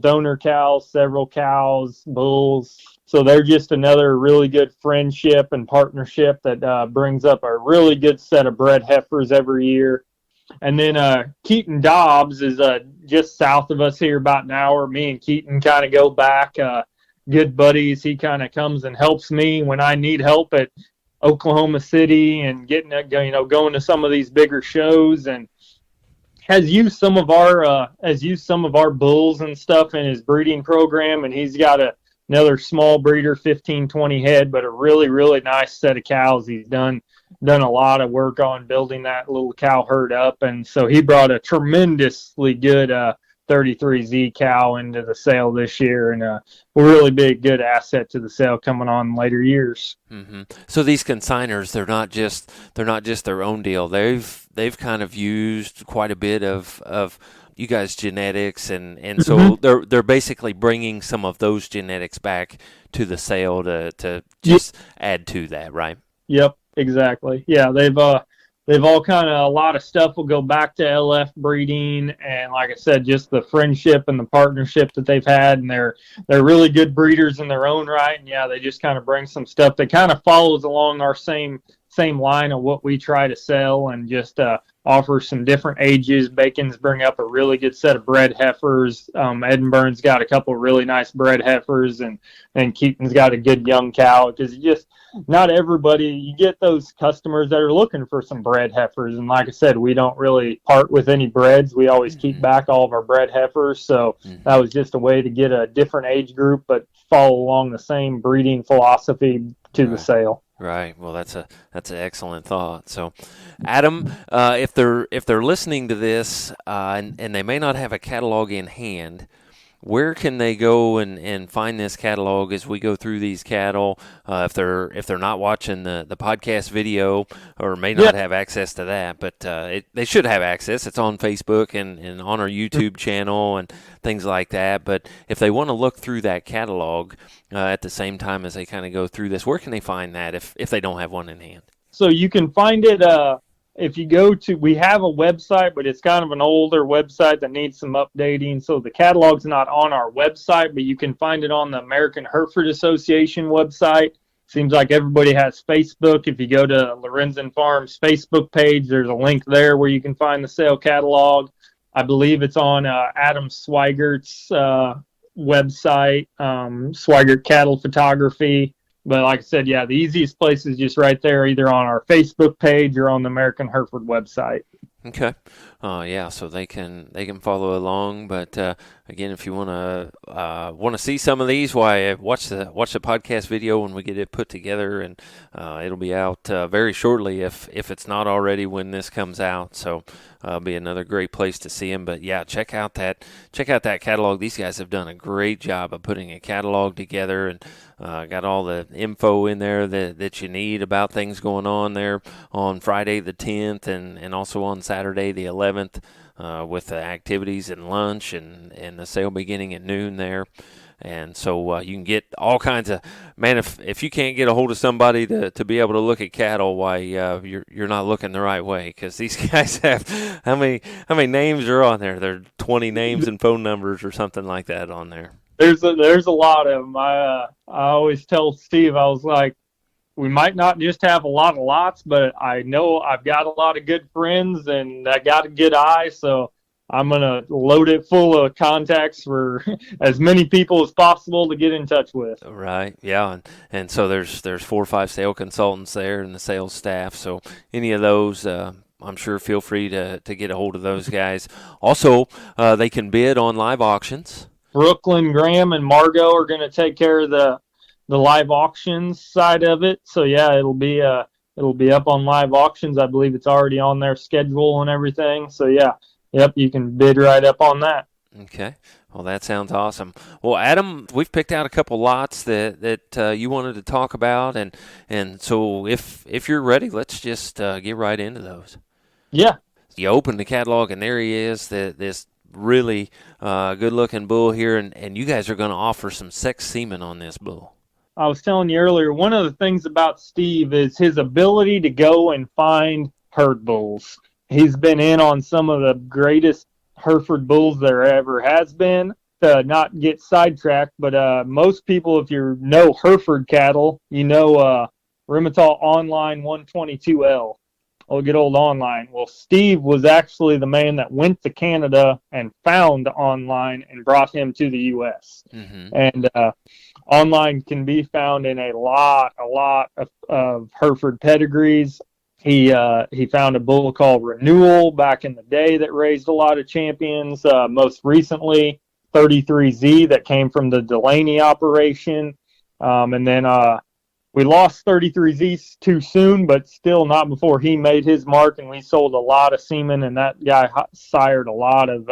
donor cows, several cows, bulls. So they're just another really good friendship and partnership that brings up a really good set of bred heifers every year. And then Keaton Dobbs is just south of us here, about an hour. Me and Keaton kind of go back, good buddies. He kind of comes and helps me when I need help at Oklahoma City and going to some of these bigger shows, and has used some of our bulls and stuff in his breeding program. And he's got another small breeder, 15, 20 head, but a really, really nice set of cows. He's done a lot of work on building that little cow herd up, and so he brought a tremendously good 33Z cow into the sale this year, and a really big good asset to the sale coming on in later years. Mm-hmm. So these consigners, they're not just their own deal. They've kind of used quite a bit of you guys' genetics, and so they're basically bringing some of those genetics back to the sale to just add to that, right? Yep. Exactly. Yeah, they've all kind of, a lot of stuff will go back to LF breeding, and like I said, just the friendship and the partnership that they've had, and they're really good breeders in their own right. And yeah, they just kind of bring some stuff that kind of follows along our same line of what we try to sell, and just offer some different ages. Bacon's bring up a really good set of bred heifers. Edinburgh's got a couple really nice bred heifers, and Keaton's got a good young cow, because just not everybody, you get those customers that are looking for some bred heifers. And like I said, we don't really part with any breds. We always keep back all of our bred heifers. So that was just a way to get a different age group, but follow along the same breeding philosophy to the sale. Right. Well, that's an excellent thought. So, Adam, if they're listening to this and they may not have a catalog in hand, where can they go and find this catalog as we go through these cattle? If they're not watching the podcast video, or may not have access to that, but they should have access. It's on Facebook and on our YouTube channel and things like that. But if they want to look through that catalog at the same time as they kind of go through this, where can they find that if they don't have one in hand? So you can find it if you go to, we have a website, but it's kind of an older website that needs some updating. So the catalog's not on our website, but you can find it on the American Hereford Association website. Seems like everybody has Facebook. If you go to Lorenzen Farms Facebook page, there's a link there where you can find the sale catalog. I believe it's on Adam Sweigert's website, Swigert Cattle Photography. But like I said, yeah, the easiest place is just right there, either on our Facebook page or on the American Hereford website. Okay. Yeah, so they can follow along. But again, if you want to see some of these, why watch the podcast video when we get it put together, and it'll be out very shortly if it's not already when this comes out. So be another great place to see them. But yeah, check out that catalog. These guys have done a great job of putting a catalog together, and got all the info in there that you need about things going on there on Friday the 10th and also on Saturday the 11th with the activities and lunch and the sale beginning at noon there. And so you can get all kinds of, man, if you can't get a hold of somebody to be able to look at cattle, why you're not looking the right way, because these guys have, how many names are on there? There are 20 names and phone numbers or something like that on there. There's a lot of them. I always tell Steve, I was like, we might not just have a lot of lots, but I know I've got a lot of good friends and I got a good eye, so I'm going to load it full of contacts for as many people as possible to get in touch with. Right, yeah, and so there's 4 or 5 sales consultants there and the sales staff, so any of those, I'm sure, feel free to get a hold of those guys. Also, they can bid on live auctions. Brooklyn, Graham, and Margot are going to take care of the live auctions side of it. So yeah, it'll be up on live auctions. I believe it's already on their schedule and everything. So yeah, yep, you can bid right up on that. Okay. Well, that sounds awesome. Well, Adam, we've picked out a couple lots that you wanted to talk about, and so if you're ready, let's just get right into those. Yeah. You open the catalog, and there he is, this really good-looking bull here, and you guys are going to offer some sex semen on this bull. I was telling you earlier, one of the things about Steve is his ability to go and find herd bulls. He's been in on some of the greatest Hereford bulls there ever has been. To not get sidetracked, but most people, if you know Hereford cattle, you know Rheumatoid Online 122L. Oh, good old Online. Well, Steve was actually the man that went to Canada and found Online and brought him to the U.S. Mm-hmm. And Online can be found in a lot of Hereford pedigrees. He found a bull called Renewal back in the day that raised a lot of champions. Most recently, 33Z that came from the Delaney operation. And then we lost 33Z too soon, but still not before he made his mark, and we sold a lot of semen, and that guy sired a lot of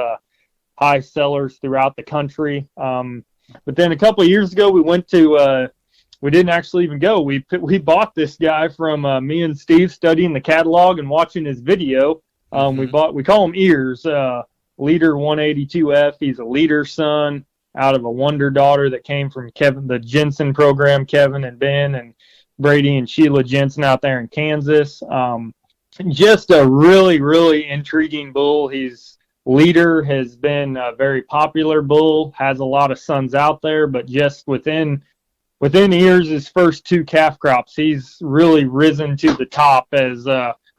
high sellers throughout the country. But then a couple of years ago, we went to we didn't actually even go. We bought this guy from me and Steve studying the catalog and watching his video. Mm-hmm. We call him Ears, Leader 182F. He's a leader son out of a wonder daughter that came from the Jensen program, Kevin and Ben and Brady and Sheila Jensen out there in Kansas. Just a really, really intriguing bull. He's leader, has been a very popular bull, has a lot of sons out there, but just within Ears' his first 2 calf crops, he's really risen to the top as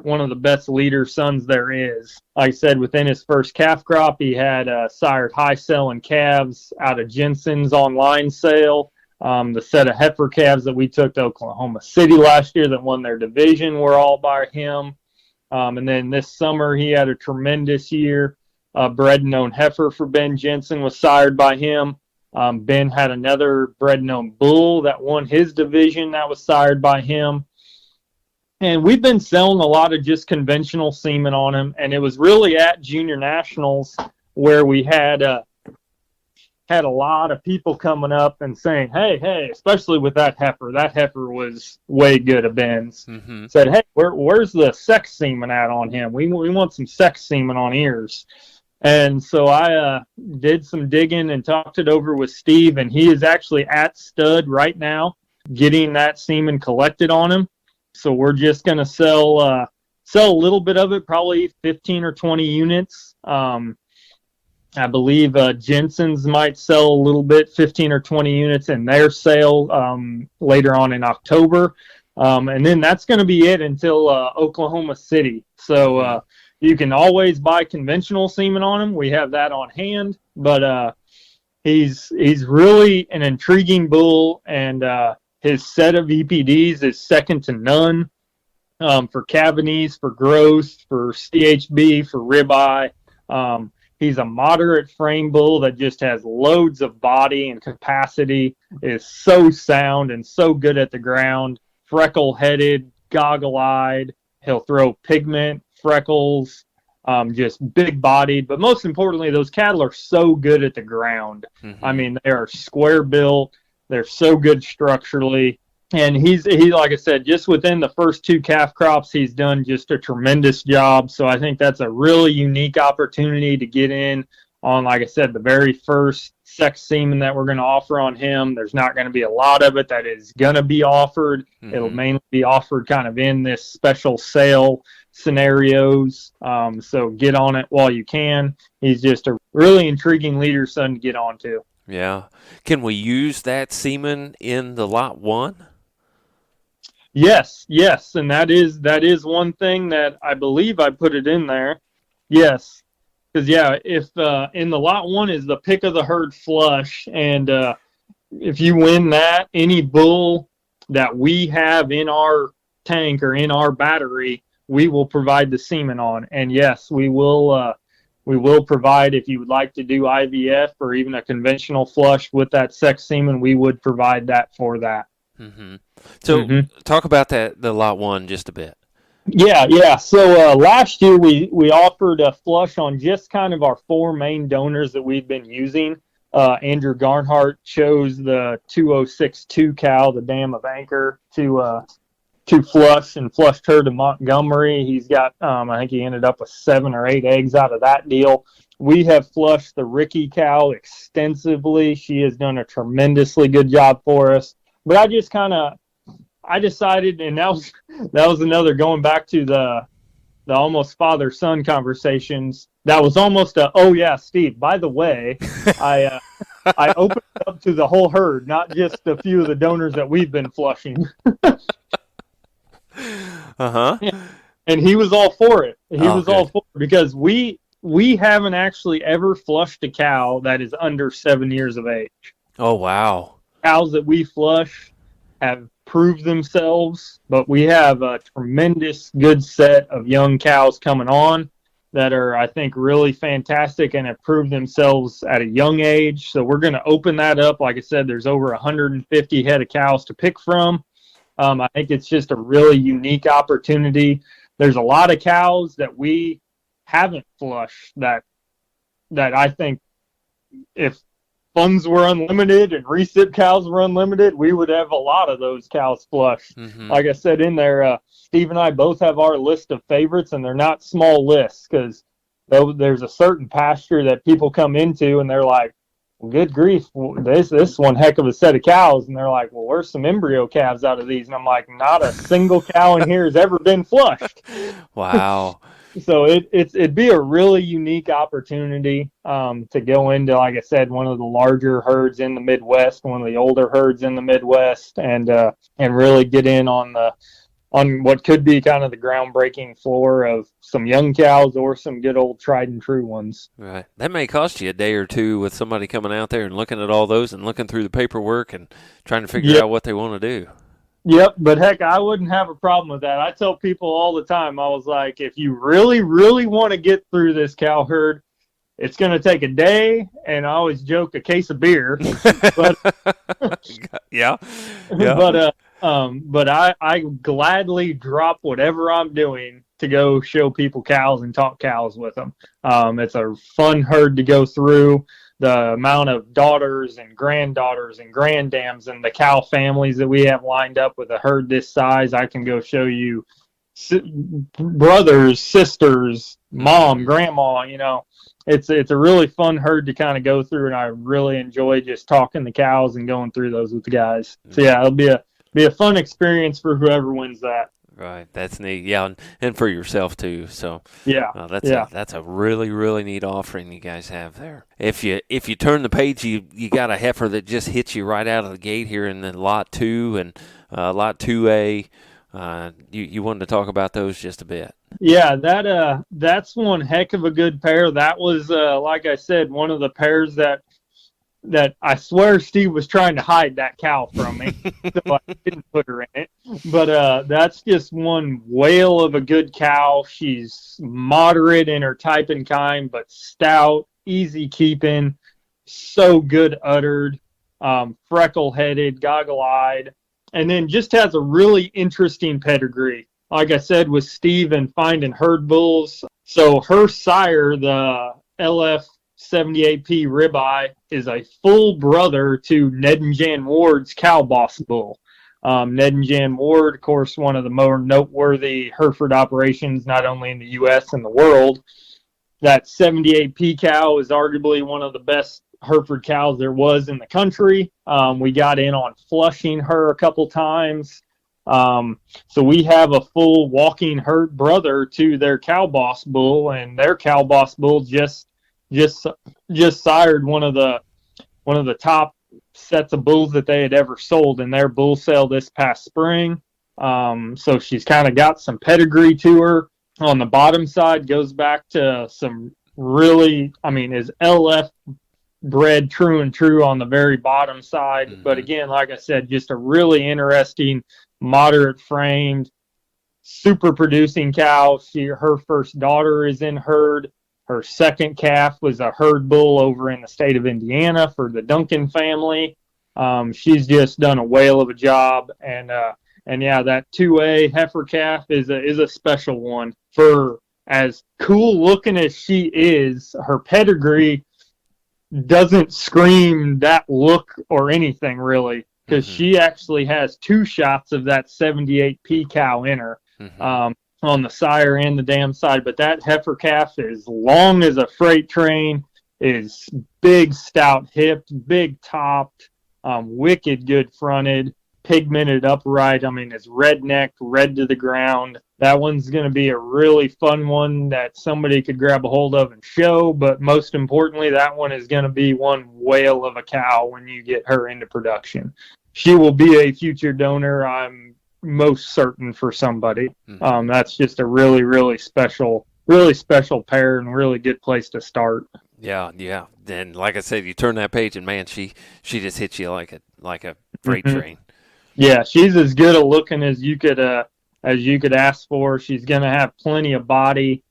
one of the best leader sons there is. Like I said, within his first calf crop, he had sired high selling calves out of Jensen's online sale. The set of heifer calves that we took to Oklahoma City last year that won their division were all by him. And then this summer, he had a tremendous year. Bred and owned heifer for Ben Jensen was sired by him. Ben had another bred and owned bull that won his division that was sired by him. And we've been selling a lot of just conventional semen on him, and it was really at Junior Nationals where we had a lot of people coming up and saying, hey, especially with that heifer. That heifer was way good at Ben's. Mm-hmm. Said, hey, where's the sex semen at on him? We want some sex semen on Ears. And so I did some digging and talked it over with Steve, and he is actually at stud right now getting that semen collected on him. So we're just going to sell a little bit of it, probably 15 or 20 units. I believe Jensen's might sell a little bit, 15 or 20 units in their sale later on in October. And then that's going to be it until Oklahoma City. So you can always buy conventional semen on them. We have that on hand. But He's really an intriguing bull, and his set of EPDs is second to none, for Cabanese, for growth, for CHB, for ribeye. He's a moderate frame bull that just has loads of body and capacity, is so sound and so good at the ground, freckle-headed, goggle-eyed. He'll throw pigment, freckles, just big-bodied. But most importantly, those cattle are so good at the ground. Mm-hmm. I mean, they are square-built. They're so good structurally. And he, like I said, just within the first 2 calf crops, he's done just a tremendous job. So I think that's a really unique opportunity to get in on, like I said, the very first sex semen that we're going to offer on him. There's not going to be a lot of it that is going to be offered. Mm-hmm. It'll mainly be offered kind of in this special sale scenarios. So get on it while you can. He's just a really intriguing leader son to get onto. Yeah. Can we use that semen in the lot 1? Yes, and that is one thing that I believe I put it in there. Yes, because if in the lot 1 is the pick of the herd flush, and if you win that, any bull that we have in our tank or in our battery, we will provide the semen on. And yes, we will provide, if you would like to do IVF or even a conventional flush with that sex semen, we would provide that for that. Mm-hmm. So talk about the lot 1 just a bit. Yeah. So last year we offered a flush on just kind of our 4 main donors that we've been using. Andrew Garnhart chose the 2062 cow, the Dam of Anchor, to flush, and flushed her to Montgomery. He's got, I think he ended up with 7 or 8 eggs out of that deal. We have flushed the Ricky cow extensively. She has done a tremendously good job for us. But I decided, and that was another, going back to the almost father-son conversations. That was almost oh yeah, Steve, by the way, I opened it up to the whole herd, not just a few of the donors that we've been flushing. And he was all for it. All for it, because we haven't actually ever flushed a cow that is under 7 years of age. Oh, wow. Cows that we flush have proved themselves, but we have a tremendous good set of young cows coming on that are, I think, really fantastic and have proved themselves at a young age. So we're going to open that up. Like I said, there's over 150 head of cows to pick from. I think it's just a really unique opportunity. There's a lot of cows that we haven't flushed that I think, if funds were unlimited and recip cows were unlimited, we would have a lot of those cows flushed. Mm-hmm. Like I said in there, Steve and I both have our list of favorites, and they're not small lists, because there's a certain pasture that people come into and they're like, well, good grief, this one heck of a set of cows. And they're like, well, where's some embryo calves out of these? And I'm like, not a single cow in here has ever been flushed. Wow. So it'd be a really unique opportunity to go into, like I said, one of the larger herds in the Midwest, one of the older herds in the Midwest, and really get in on what could be kind of the groundbreaking floor of some young cows or some good old tried and true ones. Right. That may cost you a day or two with somebody coming out there and looking at all those and looking through the paperwork and trying to figure out what they want to do. Yep, but heck, I wouldn't have a problem with that. I tell people all the time, I was like, if you really, really want to get through this cow herd, it's going to take a day, and I always joke, a case of beer. But yeah. But I gladly drop whatever I'm doing to go show people cows and talk cows with them. It's a fun herd to go through. The amount of daughters and granddaughters and granddams and the cow families that we have lined up with a herd this size, I can go show you brothers, sisters, mom, grandma. It's a really fun herd to kind of go through, and I really enjoy just talking the cows and going through those with the guys. So yeah, it'll be a fun experience for whoever wins that. Right, that's neat. Yeah, and for yourself too. So that's a really, really neat offering you guys have there. If you turn the page, you got a heifer that just hits you right out of the gate here in the lot 2 and lot 2A. You wanted to talk about those just a bit. Yeah, that's one heck of a good pair. That was like I said, one of the pairs that that I swear Steve was trying to hide that cow from me, so I didn't put her in it. But that's just one whale of a good cow. She's moderate in her type and kind, but stout, easy keeping, so good uddered, freckle-headed, goggle-eyed, and then just has a really interesting pedigree. Like I said, with Steve and finding herd bulls. So her sire, the LF78P ribeye, is a full brother to Ned and Jan Ward's cow boss bull. Ned and Jan Ward, of course, one of the more noteworthy Hereford operations, not only in the U.S. and the world. That 78P cow is arguably one of the best Hereford cows there was in the country. We got in on flushing her a couple times. So we have a full walking herd brother to their cow boss bull, and their cow boss bull just sired one of the top sets of bulls that they had ever sold in their bull sale this past spring. So she's kind of got some pedigree to her. On the bottom side, goes back to some really, is LF bred true and true on the very bottom side. Mm-hmm. But again, like I said, just a really interesting, moderate framed, super producing cow. Her first daughter is in herd. Her second calf was a herd bull over in the state of Indiana for the Duncan family. She's just done a whale of a job. And yeah, that 2A heifer calf is a special one. For as cool looking as she is, her pedigree doesn't scream that look or anything really, because she actually has 2 shots of that 78P cow in her, on the sire and the dam side. But that heifer calf is long as a freight train, is big, stout hipped, big topped, wicked good fronted, pigmented upright. It's redneck, red to the ground. That one's going to be a really fun one that somebody could grab a hold of and show. But most importantly, that one is going to be one whale of a cow when you get her into production. She will be a future donor, I'm most certain, for somebody. That's just a really, really special pair and really good place to start. Yeah. And like I said, you turn that page and man, she just hits you like a freight train. Yeah, she's as good a looking as you could ask for. She's gonna have plenty of body.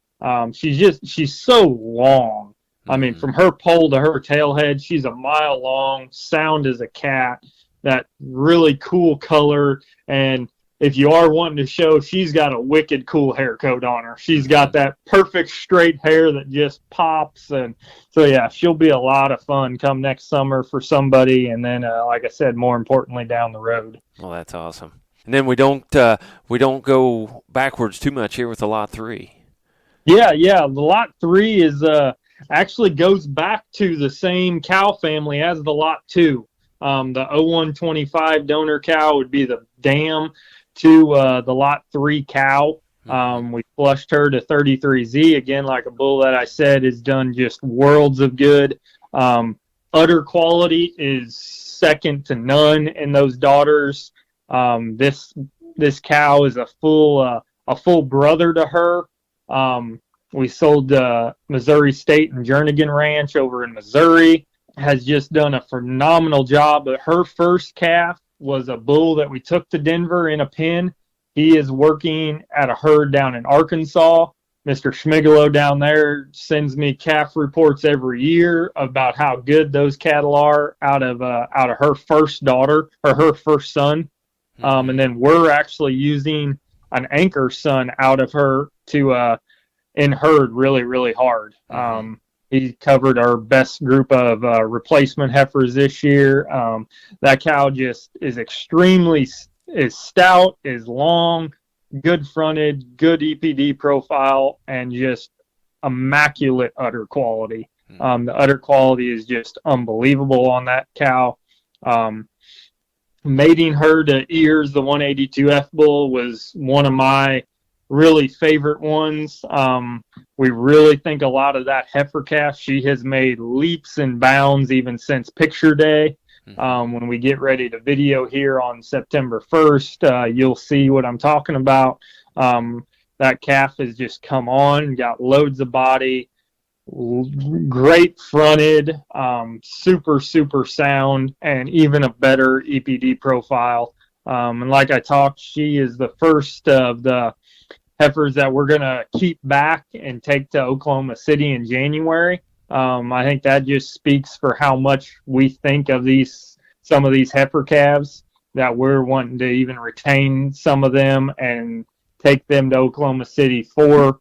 She's so long. From her pole to her tailhead, she's a mile long, sound as a cat, that really cool color. And if you are wanting to show, she's got a wicked cool hair coat on her. She's got that perfect straight hair that just pops. And so, yeah, she'll be a lot of fun come next summer for somebody. And then, like I said, more importantly, down the road. Well, that's awesome. And then we don't go backwards too much here with the Lot 3. Yeah. The Lot 3 is actually goes back to the same cow family as the Lot 2. The 0125 donor cow would be the dam to the Lot 3 cow. We flushed her to 33Z. Again, like a bull that I said, has done just worlds of good. Udder quality is second to none in those daughters. This cow is a full brother to her. We sold Missouri State and Jernigan Ranch over in Missouri. Has just done a phenomenal job. But her first calf was a bull that we took to Denver in a pen. He is working at a herd down in Arkansas. Mr. Schmigelo down there sends me calf reports every year about how good those cattle are out of her first daughter or her first son. And then we're actually using an anchor son out of her to in herd really, really hard. He covered our best group of replacement heifers this year. That cow just is is stout, is long, good fronted, good EPD profile, and just immaculate udder quality. The udder quality is just unbelievable on that cow. Mating her to ears, the 182F bull, was one of my really favorite ones. We really think a lot of that heifer calf. She has made leaps and bounds even since picture day. When we get ready to video here on September 1st, you'll see what I'm talking about. That calf has just come on, got loads of body, great fronted, super, super sound, and even a better EPD profile. And like I talked, she is the first of the heifers that we're going to keep back and take to Oklahoma City in January. I think that just speaks for how much we think of some of these heifer calves, that we're wanting to even retain some of them and take them to Oklahoma City for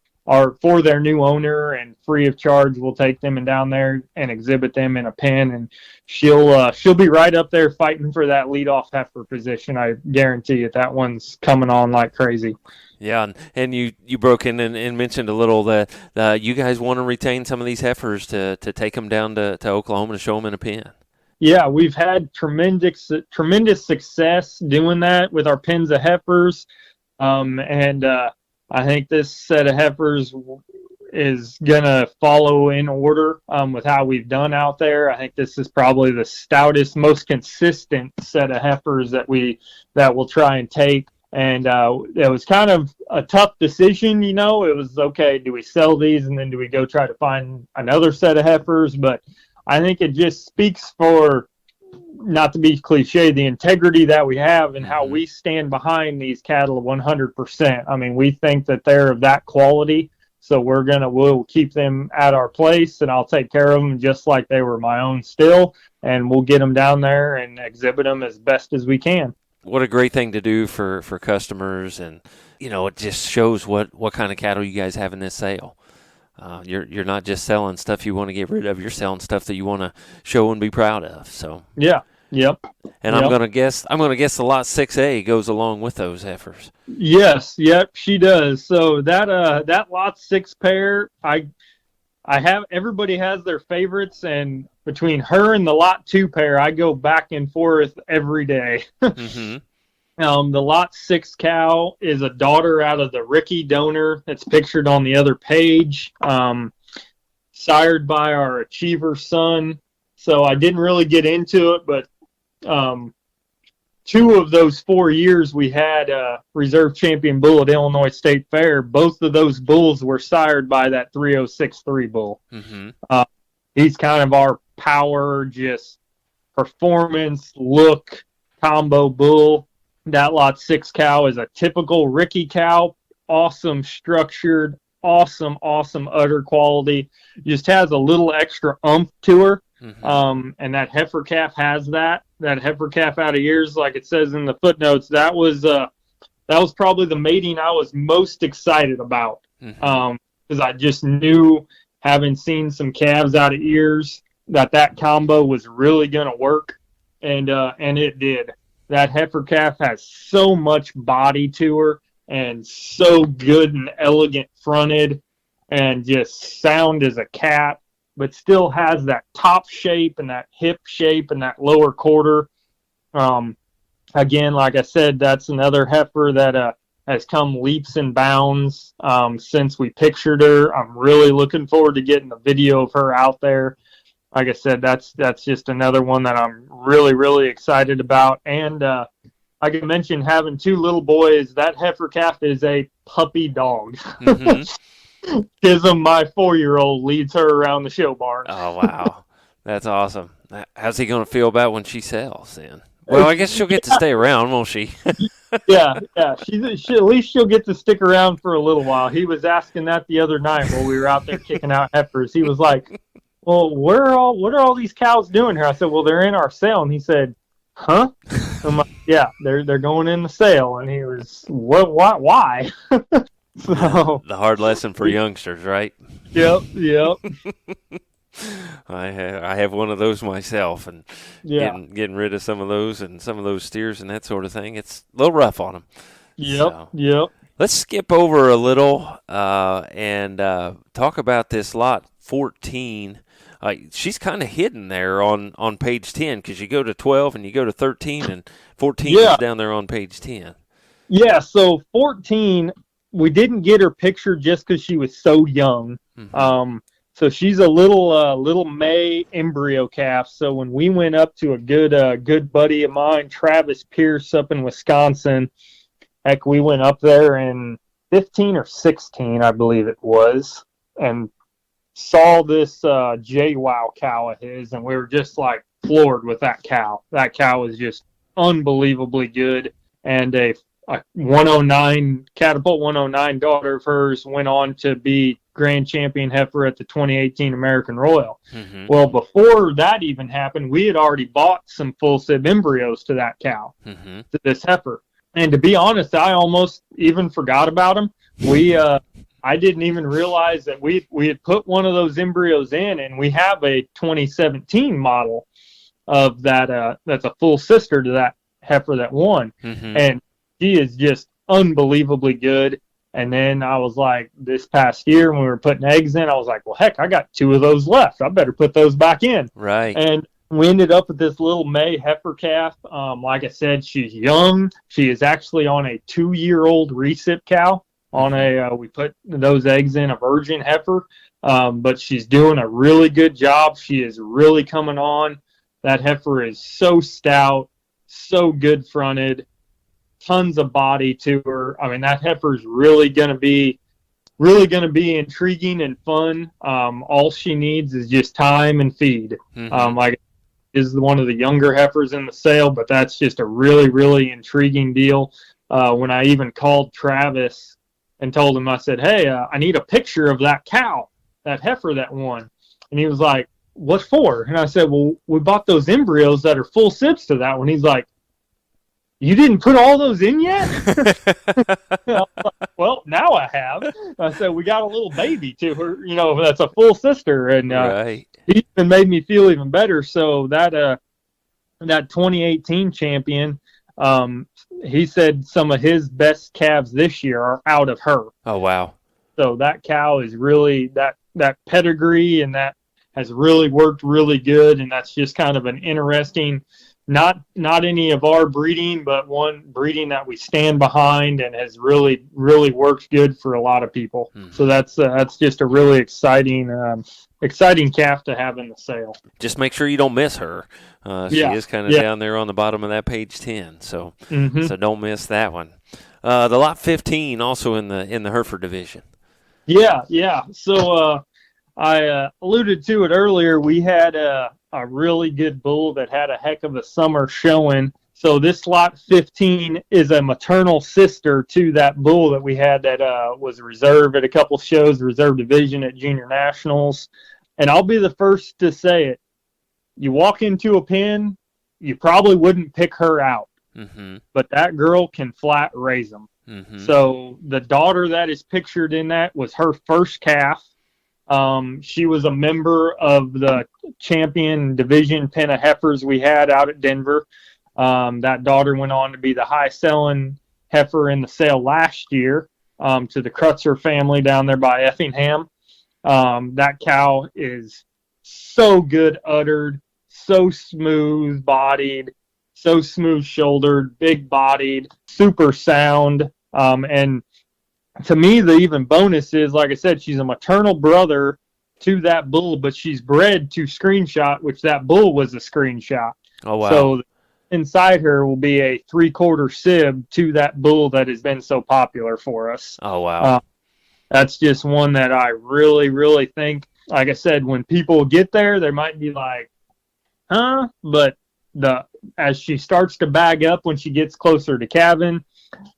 their new owner, and free of charge. We'll take them and down there and exhibit them in a pen, and she'll be right up there fighting for that leadoff heifer position. I guarantee you that one's coming on like crazy. Yeah, and you broke in and mentioned a little that you guys want to retain some of these heifers to take them down to Oklahoma to show them in a pen. Yeah, we've had tremendous success doing that with our pens of heifers, and I think this set of heifers is going to follow in order with how we've done out there. I think this is probably the stoutest, most consistent set of heifers that we'll try and take. And it was kind of a tough decision, It was, okay, do we sell these and then do we go try to find another set of heifers? But I think it just speaks for, not to be cliche, the integrity that we have and how we stand behind these cattle 100%. I mean, we think that they're of that quality, so we'll keep them at our place, and I'll take care of them just like they were my own still, and we'll get them down there and exhibit them as best as we can. What a great thing to do for customers, and it just shows what kind of cattle you guys have in this sale. You're not just selling stuff you want to get rid of. You're selling stuff that you want to show and be proud of. So yeah, yep. And yep. I'm gonna guess the lot 6A goes along with those heifers. Yes, yep, she does. So that lot 6 pair, I have, everybody has their favorites, and between her and the lot 2 pair, I go back and forth every day. Mm-hmm. The lot 6 cow is a daughter out of the Ricky donor that's pictured on the other page, sired by our Achiever son. So I didn't really get into it, but 2 of those 4 years we had a reserve champion bull at Illinois State Fair. Both of those bulls were sired by that 3063 bull. Mm-hmm. He's kind of our power, just performance, look, combo bull. That lot 6 cow is a typical Ricky cow, awesome structured, awesome udder quality. Just has a little extra oomph to her. Mm-hmm. And that heifer calf has that heifer calf out of years, like it says in the footnotes. That was probably the mating I was most excited about. Mm-hmm. Because I just knew, having seen some calves out of ears, that combo was really going to work, and it did. That heifer calf has so much body to her, and so good and elegant fronted, and just sound as a cat, but still has that top shape and that hip shape and that lower quarter. Again, like I said, that's another heifer that has come leaps and bounds since we pictured her. I'm really looking forward to getting a video of her out there. Like I said, that's just another one that I'm really, really excited about. And I can mention, having 2 little boys, that heifer calf is a puppy dog. Mm-hmm. Kism, my 4-year-old, leads her around the show barn. Oh, wow. That's awesome. How's he going to feel about when she sells then? Well, I guess she'll get to stay around, won't she? Yeah. She at least she'll get to stick around for a little while. He was asking that the other night while we were out there kicking out heifers. He was like, well, what are all these cows doing here? I said, well, they're in our sale. And he said, huh? I'm like, yeah, they're going in the sale. And he was, what? Why? So the hard lesson for youngsters, right? Yep. I have one of those myself, and getting rid of some of those and some of those steers and that sort of thing. It's a little rough on them. Yep. Let's skip over a little and talk about this lot 14. She's kind of hidden there on page 10, because you go to 12 and you go to 13, and 14 is down there on page 10. Yeah, so 14, we didn't get her picture just because she was so young. Mm-hmm. So she's a little May embryo calf. So when we went up to a good buddy of mine, Travis Pierce, up in Wisconsin, heck, we went up there in 15 or 16, I believe it was, and saw this JWoww cow of his, and we were just like floored with that cow. That cow was just unbelievably good, and a 109 Catapult 109 daughter of hers went on to be grand champion heifer at the 2018 American Royal. Mm-hmm. Well, before that even happened, we had already bought some full sib embryos to that cow, Mm-hmm. to this heifer. And to be honest, I almost even forgot about them. I didn't even realize that we had put one of those embryos in, and we have a 2017 model of that. That's a full sister to that heifer that won. Mm-hmm. And she is just unbelievably good. And then I was like, this past year when we were putting eggs in, I was like, well, heck, I got 2 of those left. I better put those back in. Right. And we ended up with this little May heifer calf. Like I said, she's young. She is actually on a 2-year-old recip cow. We put those eggs in a virgin heifer. But she's doing a really good job. She is really coming on. That heifer is so stout, so good fronted. Tons of body to her. I mean, that heifer is really going to be intriguing and fun. All she needs is just time and feed. Mm-hmm. Is one of the younger heifers in the sale, but that's just a really, really intriguing deal. When I even called Travis and told him, I said, hey, I need a picture of that cow, that heifer that won. And he was like, what for? And I said, well, we bought those embryos that are full sibs to that one. He's like, you didn't put all those in yet? Well, now I have. I said, we got a little baby to her, that's a full sister. And Right. he even made me feel even better. So that 2018 champion, he said some of his best calves this year are out of her. Oh, wow. So that cow is really, that pedigree, and that has really worked really good. And that's just kind of an interesting, not any of our breeding, but one breeding that we stand behind and has really, really worked good for a lot of people. Mm-hmm. So that's just a really exciting calf to have in the sale. Just make sure you don't miss her. She is kind of down there on the bottom of that page 10, so so don't miss that one. The lot 15 also in the Hereford division. Yeah. So I alluded to it earlier. We had a really good bull that had a heck of a summer showing. So this lot 15 is a maternal sister to that bull that we had that was reserved at a couple shows, reserve division at Junior Nationals. And I'll be the first to say it. You walk into a pen, you probably wouldn't pick her out. Mm-hmm. But that girl can flat raise them. Mm-hmm. So the daughter that is pictured in that was her first calf. She was a member of the champion division pen of heifers we had out at Denver. That daughter went on to be the high-selling heifer in the sale last year to the Krutzer family down there by Effingham. That cow is so good uddered, so smooth-bodied, so smooth-shouldered, big-bodied, super sound, and to me, the even bonus is, like I said, she's a maternal brother to that bull, but she's bred to Screenshot, which that bull was a Screenshot. Oh, wow. So inside her will be a 3/4 sib to that bull that has been so popular for us. Oh, wow. That's just one that I really, really think, like I said, when people get there, they might be like, huh? But as she starts to bag up when she gets closer to calving,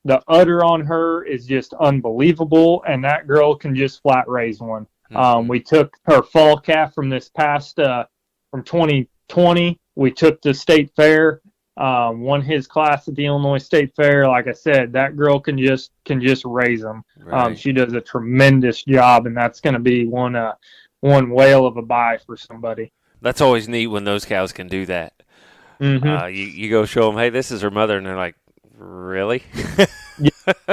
the udder on her is just unbelievable, and that girl can just flat raise one. Mm-hmm. We took her fall calf from this past from 2020. We took to State Fair, won his class at the Illinois State Fair. Like I said, that girl can just raise them. Right. She does a tremendous job, and that's going to be one whale of a buy for somebody. That's always neat when those cows can do that. Mm-hmm. You go show them, hey, this is her mother, and they're like, really?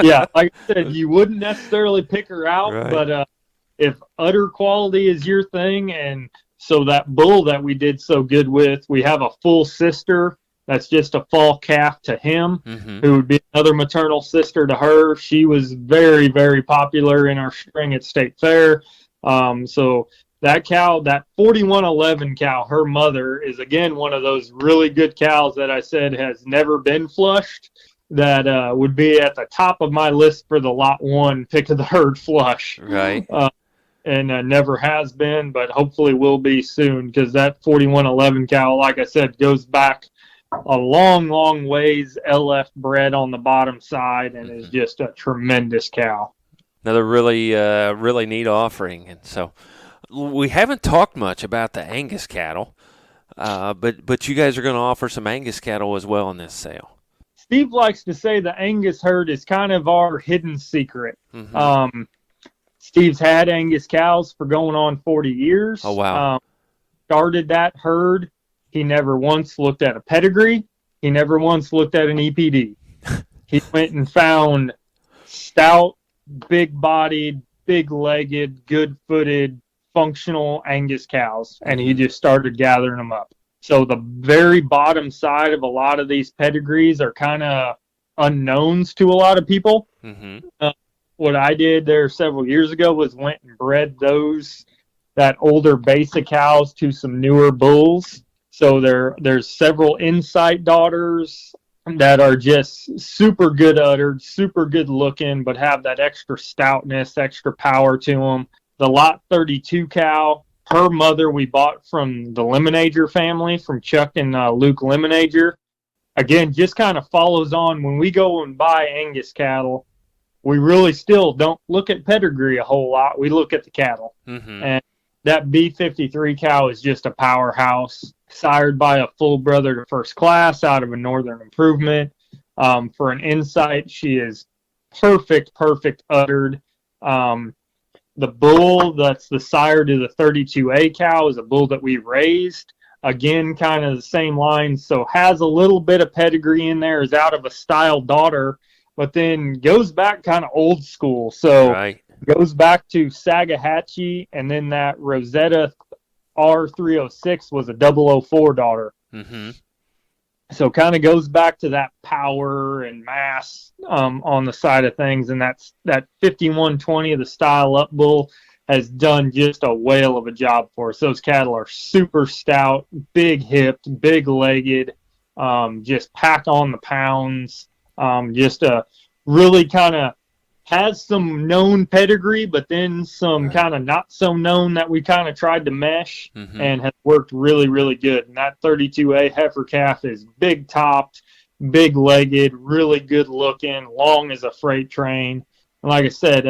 Yeah, like I said, you wouldn't necessarily pick her out, right. But if udder quality is your thing, and so that bull that we did so good with, we have a full sister that's just a fall calf to him, mm-hmm. who would be another maternal sister to her. She was very, very popular in our string at State Fair. So that cow, that 4111 cow, her mother is, again, one of those really good cows that I said has never been flushed. That would be at the top of my list for the lot 1 pick of the herd flush. Right. and never has been, but hopefully will be soon, because that 4111 cow, like I said, goes back a long, long ways. LF bred on the bottom side and is just a tremendous cow. Another really neat offering. And so we haven't talked much about the Angus cattle, but you guys are going to offer some Angus cattle as well in this sale. Steve likes to say the Angus herd is kind of our hidden secret. Steve's had Angus cows for going on 40 years. Oh, wow. Started that herd. He never once looked at a pedigree. He never once looked at an EPD. He went and found stout, big-bodied, big-legged, good-footed, functional Angus cows, and he just started gathering them up. So the very bottom side of a lot of these pedigrees are kind of unknowns to a lot of people. What I did there several years ago was went and bred that older basic cows to some newer bulls. So there's several Insight daughters that are just super good uddered, super good looking, but have that extra stoutness, extra power to them. The Lot 32 cow, her mother we bought from the Lemonager family, from Chuck and Luke Lemonager. Again, just kind of follows on. When we go and buy Angus cattle, we really still don't look at pedigree a whole lot. We look at the cattle. And that B53 cow is just a powerhouse, sired by a full brother to first class out of a Northern Improvement. For an Insight, she is perfect uddered. The bull that's the sire to the 32A cow is a bull that we raised. Again, kind of the same line, so has a little bit of pedigree in there, is out of a style daughter, but then goes back kind of old school. So goes back to Sagahatchee, and then that Rosetta R306 was a 004 daughter. So kind of goes back to that power and mass on the side of things, and that 5120 of the style up bull has done just a whale of a job for us. Those cattle are super stout, big hipped, big legged, just pack on the pounds, just a really kind of has some known pedigree, but then some kind of not so known that we kind of tried to mesh and has worked really, really good. And that 32A heifer calf is big topped, big legged, really good looking, long as a freight train. And like I said,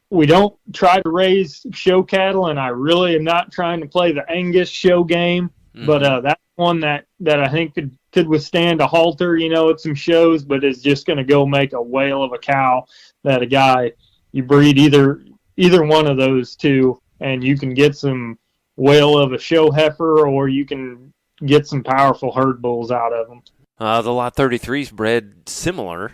we don't try to raise show cattle, and I really am not trying to play the Angus show game, but that's one that I think could withstand a halter, at some shows, but is just going to go make a whale of a cow. That a guy, you breed either one of those two, and you can get some whale of a show heifer, or you can get some powerful herd bulls out of them. The Lot 33's bred similar.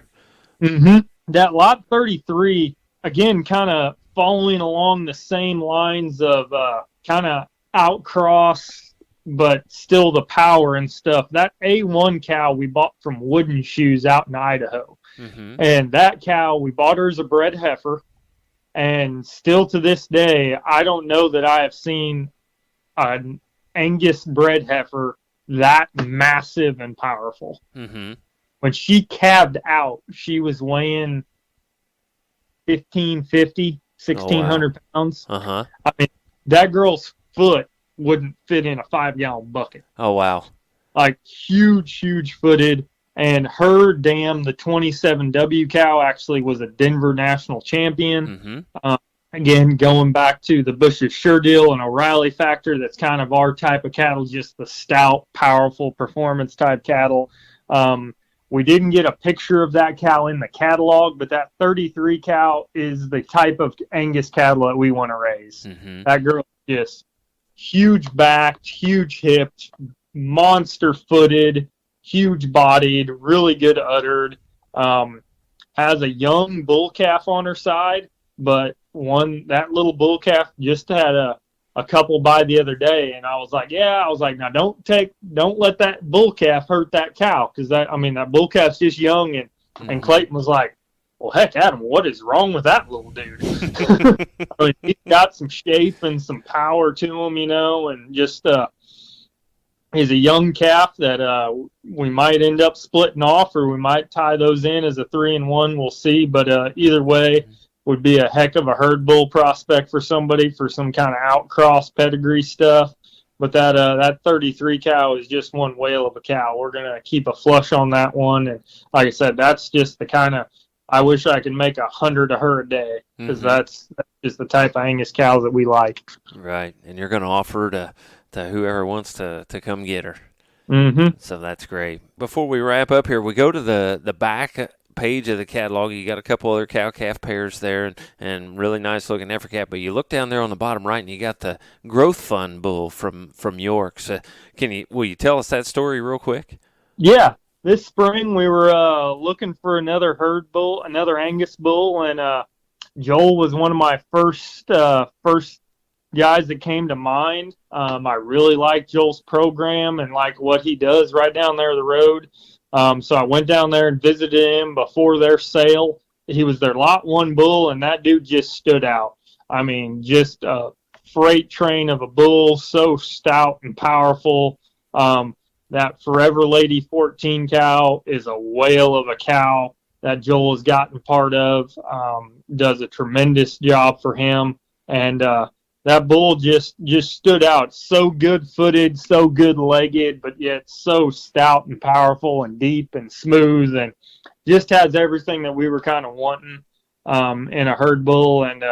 That Lot 33, again, kind of following along the same lines of kind of outcross, but still the power and stuff. That A1 cow we bought from Wooden Shoes out in Idaho. And that cow, we bought her as a bred heifer, and still to this day, I don't know that I have seen an Angus bred heifer that massive and powerful. When she calved out, she was weighing 1,550, 1,600 pounds. I mean, that girl's foot wouldn't fit in a 5-gallon bucket. Oh, wow. Like, huge footed. And her dam, the 27W cow, actually was a Denver national champion. Again, going back to the Bush's Sure Deal and O'Reilly factor, that's kind of our type of cattle, just the stout, powerful performance type cattle. We didn't get a picture of that cow in the catalog, but that 33 cow is the type of Angus cattle that we want to raise. That girl is just huge backed, huge hipped, monster footed, huge bodied, really good uddered, has a young bull calf on her side, but that little bull calf just had a couple by the other day, and I was like, now don't let that bull calf hurt that cow, because that bull calf's just young, and Clayton was like, well, heck, Adam, what is wrong with that little dude? He's got some shape and some power to him, and just he's a young calf that we might end up splitting off, or we might tie those in as a 3-and-1. We'll see. But either way, would be a heck of a herd bull prospect for somebody for some kind of outcross pedigree stuff. But that 33 cow is just one whale of a cow. We're gonna keep a flush on that one, and like I said, that's just the kind of, I wish I could make 100 of her a day, because that's just the type of Angus cows that we like. Right, and you're going to offer to whoever wants to come get her. So that's great. Before we wrap up here, we go to the back page of the catalog. You got a couple other cow-calf pairs there, and really nice looking heifer calf. But you look down there on the bottom right, and you got the Growth Fund bull from York. So will you tell us that story real quick? Yeah, this spring we were looking for another herd bull, another Angus bull, and Joel was one of my first guys that came to mind. I really like Joel's program and like what he does right down there the road. So I went down there and visited him before their sale. He was their lot one bull, and that dude just stood out. I mean, just a freight train of a bull, so stout and powerful. That Forever Lady 14 cow is a whale of a cow that Joel has gotten part of. Does a tremendous job for him. And that bull just stood out. So good-footed, so good-legged, but yet so stout and powerful and deep and smooth, and just has everything that we were kind of wanting in a herd bull. And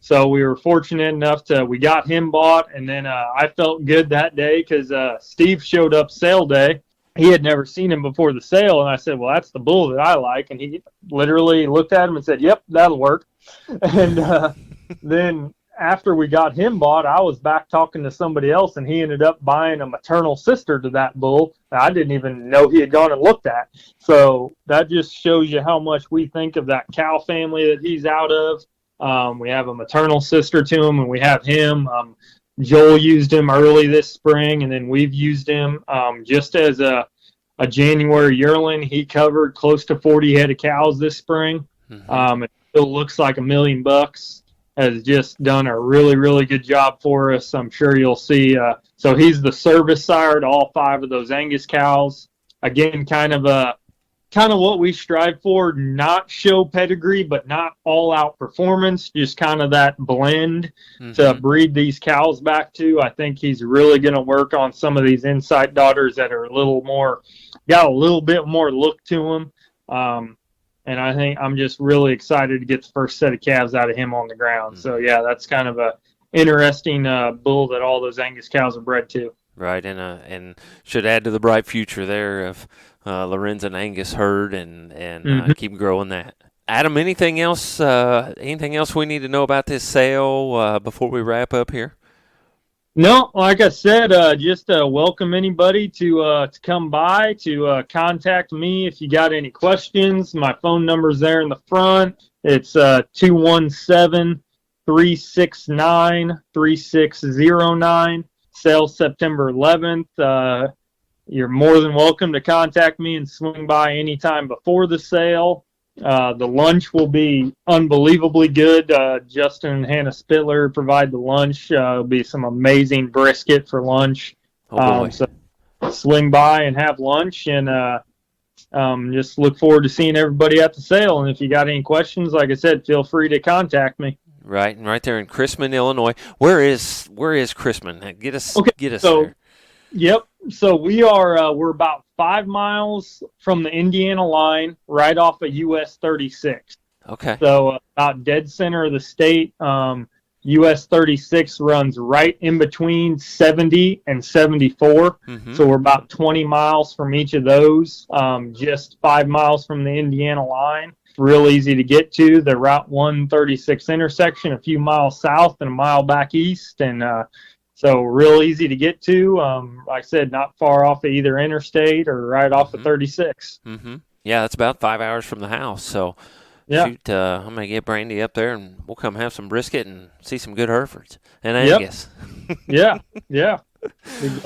so we were fortunate enough we got him bought, and then I felt good that day because Steve showed up sale day. He had never seen him before the sale, and I said, well, that's the bull that I like. And he literally looked at him and said, yep, that'll work. And then after we got him bought, I was back talking to somebody else, and he ended up buying a maternal sister to that bull that I didn't even know he had gone and looked at. So that just shows you how much we think of that cow family that he's out of. We have a maternal sister to him, and we have him. Joel used him early this spring, and then we've used him just as a January yearling. He covered close to 40 head of cows this spring. It still looks like $1 million. Has just done a really, really good job for us. I'm sure you'll see. So he's the service sire to all 5 of those Angus cows. Again, kind of what we strive for, not show pedigree, but not all out performance, just kind of that blend to breed these cows back to. I think he's really going to work on some of these Insight daughters that are got a little bit more look to them. And I think I'm just really excited to get the first set of calves out of him on the ground. So, yeah, that's kind of a interesting bull that all those Angus cows are bred to. Right, and should add to the bright future there of Lorenzen Angus Herd and keep growing that. Adam, anything else we need to know about this sale before we wrap up here? No, like I said, just welcome anybody to come by, to contact me if you got any questions. My phone number's there in the front. It's 217-369-3609. Sale September 11th. You're more than welcome to contact me and swing by anytime before the sale. The lunch will be unbelievably good. Justin and Hannah Spittler provide the lunch. It'll be some amazing brisket for lunch. So swing by and have lunch, and just look forward to seeing everybody at the sale. And if you got any questions, like I said, feel free to contact me. Right, and right there in Chrisman, Illinois. Where is Chrisman? Get us there. Yep. So we're about 5 miles from the Indiana line, right off of US 36. Okay. So about dead center of the state. US 36 runs right in between 70 and 74. So we're about 20 miles from each of those, just 5 miles from the Indiana line. Real easy to get to. The Route 136 intersection, a few miles south and a mile back east. And so real easy to get to. Like I said, not far off of either interstate or right off of 36. Yeah, that's about 5 hours from the house. So shoot, I'm going to get Brandy up there, and we'll come have some brisket and see some good Herefords and Angus. Yeah. Be glad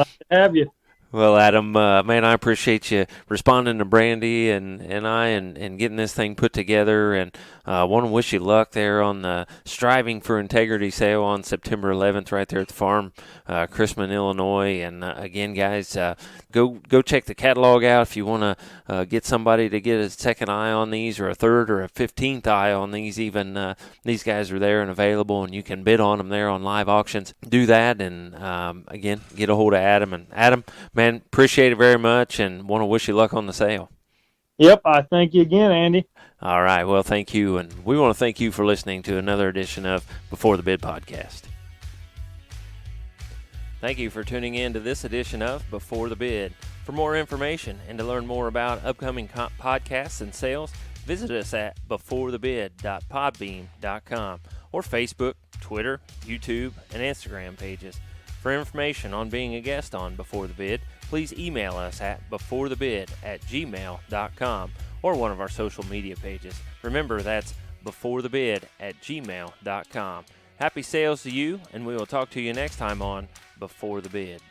to have you. Well, Adam, man, I appreciate you responding to Brandy and getting this thing put together, and want to wish you luck there on the Striving for Integrity sale on September 11th right there at the farm, Chrisman, Illinois. And again, guys, go check the catalog out if you want to get somebody to get a second eye on these, or a third or a 15th eye on these even. These guys are there and available, and you can bid on them there on live auctions. Do that, and again, get a hold of Adam. And Adam, man, appreciate it very much, and want to wish you luck on the sale. Yep, I thank you again, Andy. All right, well, thank you, and we want to thank you for listening to another edition of Before the Bid podcast. Thank you for tuning in to this edition of Before the Bid. For more information and to learn more about upcoming podcasts and sales, visit us at beforethebid.podbean.com or Facebook, Twitter, YouTube, and Instagram pages. For information on being a guest on Before the Bid, please email us at beforethebid@gmail.com or one of our social media pages. Remember, that's beforethebid@gmail.com. Happy sales to you, and we will talk to you next time on Before the Bid.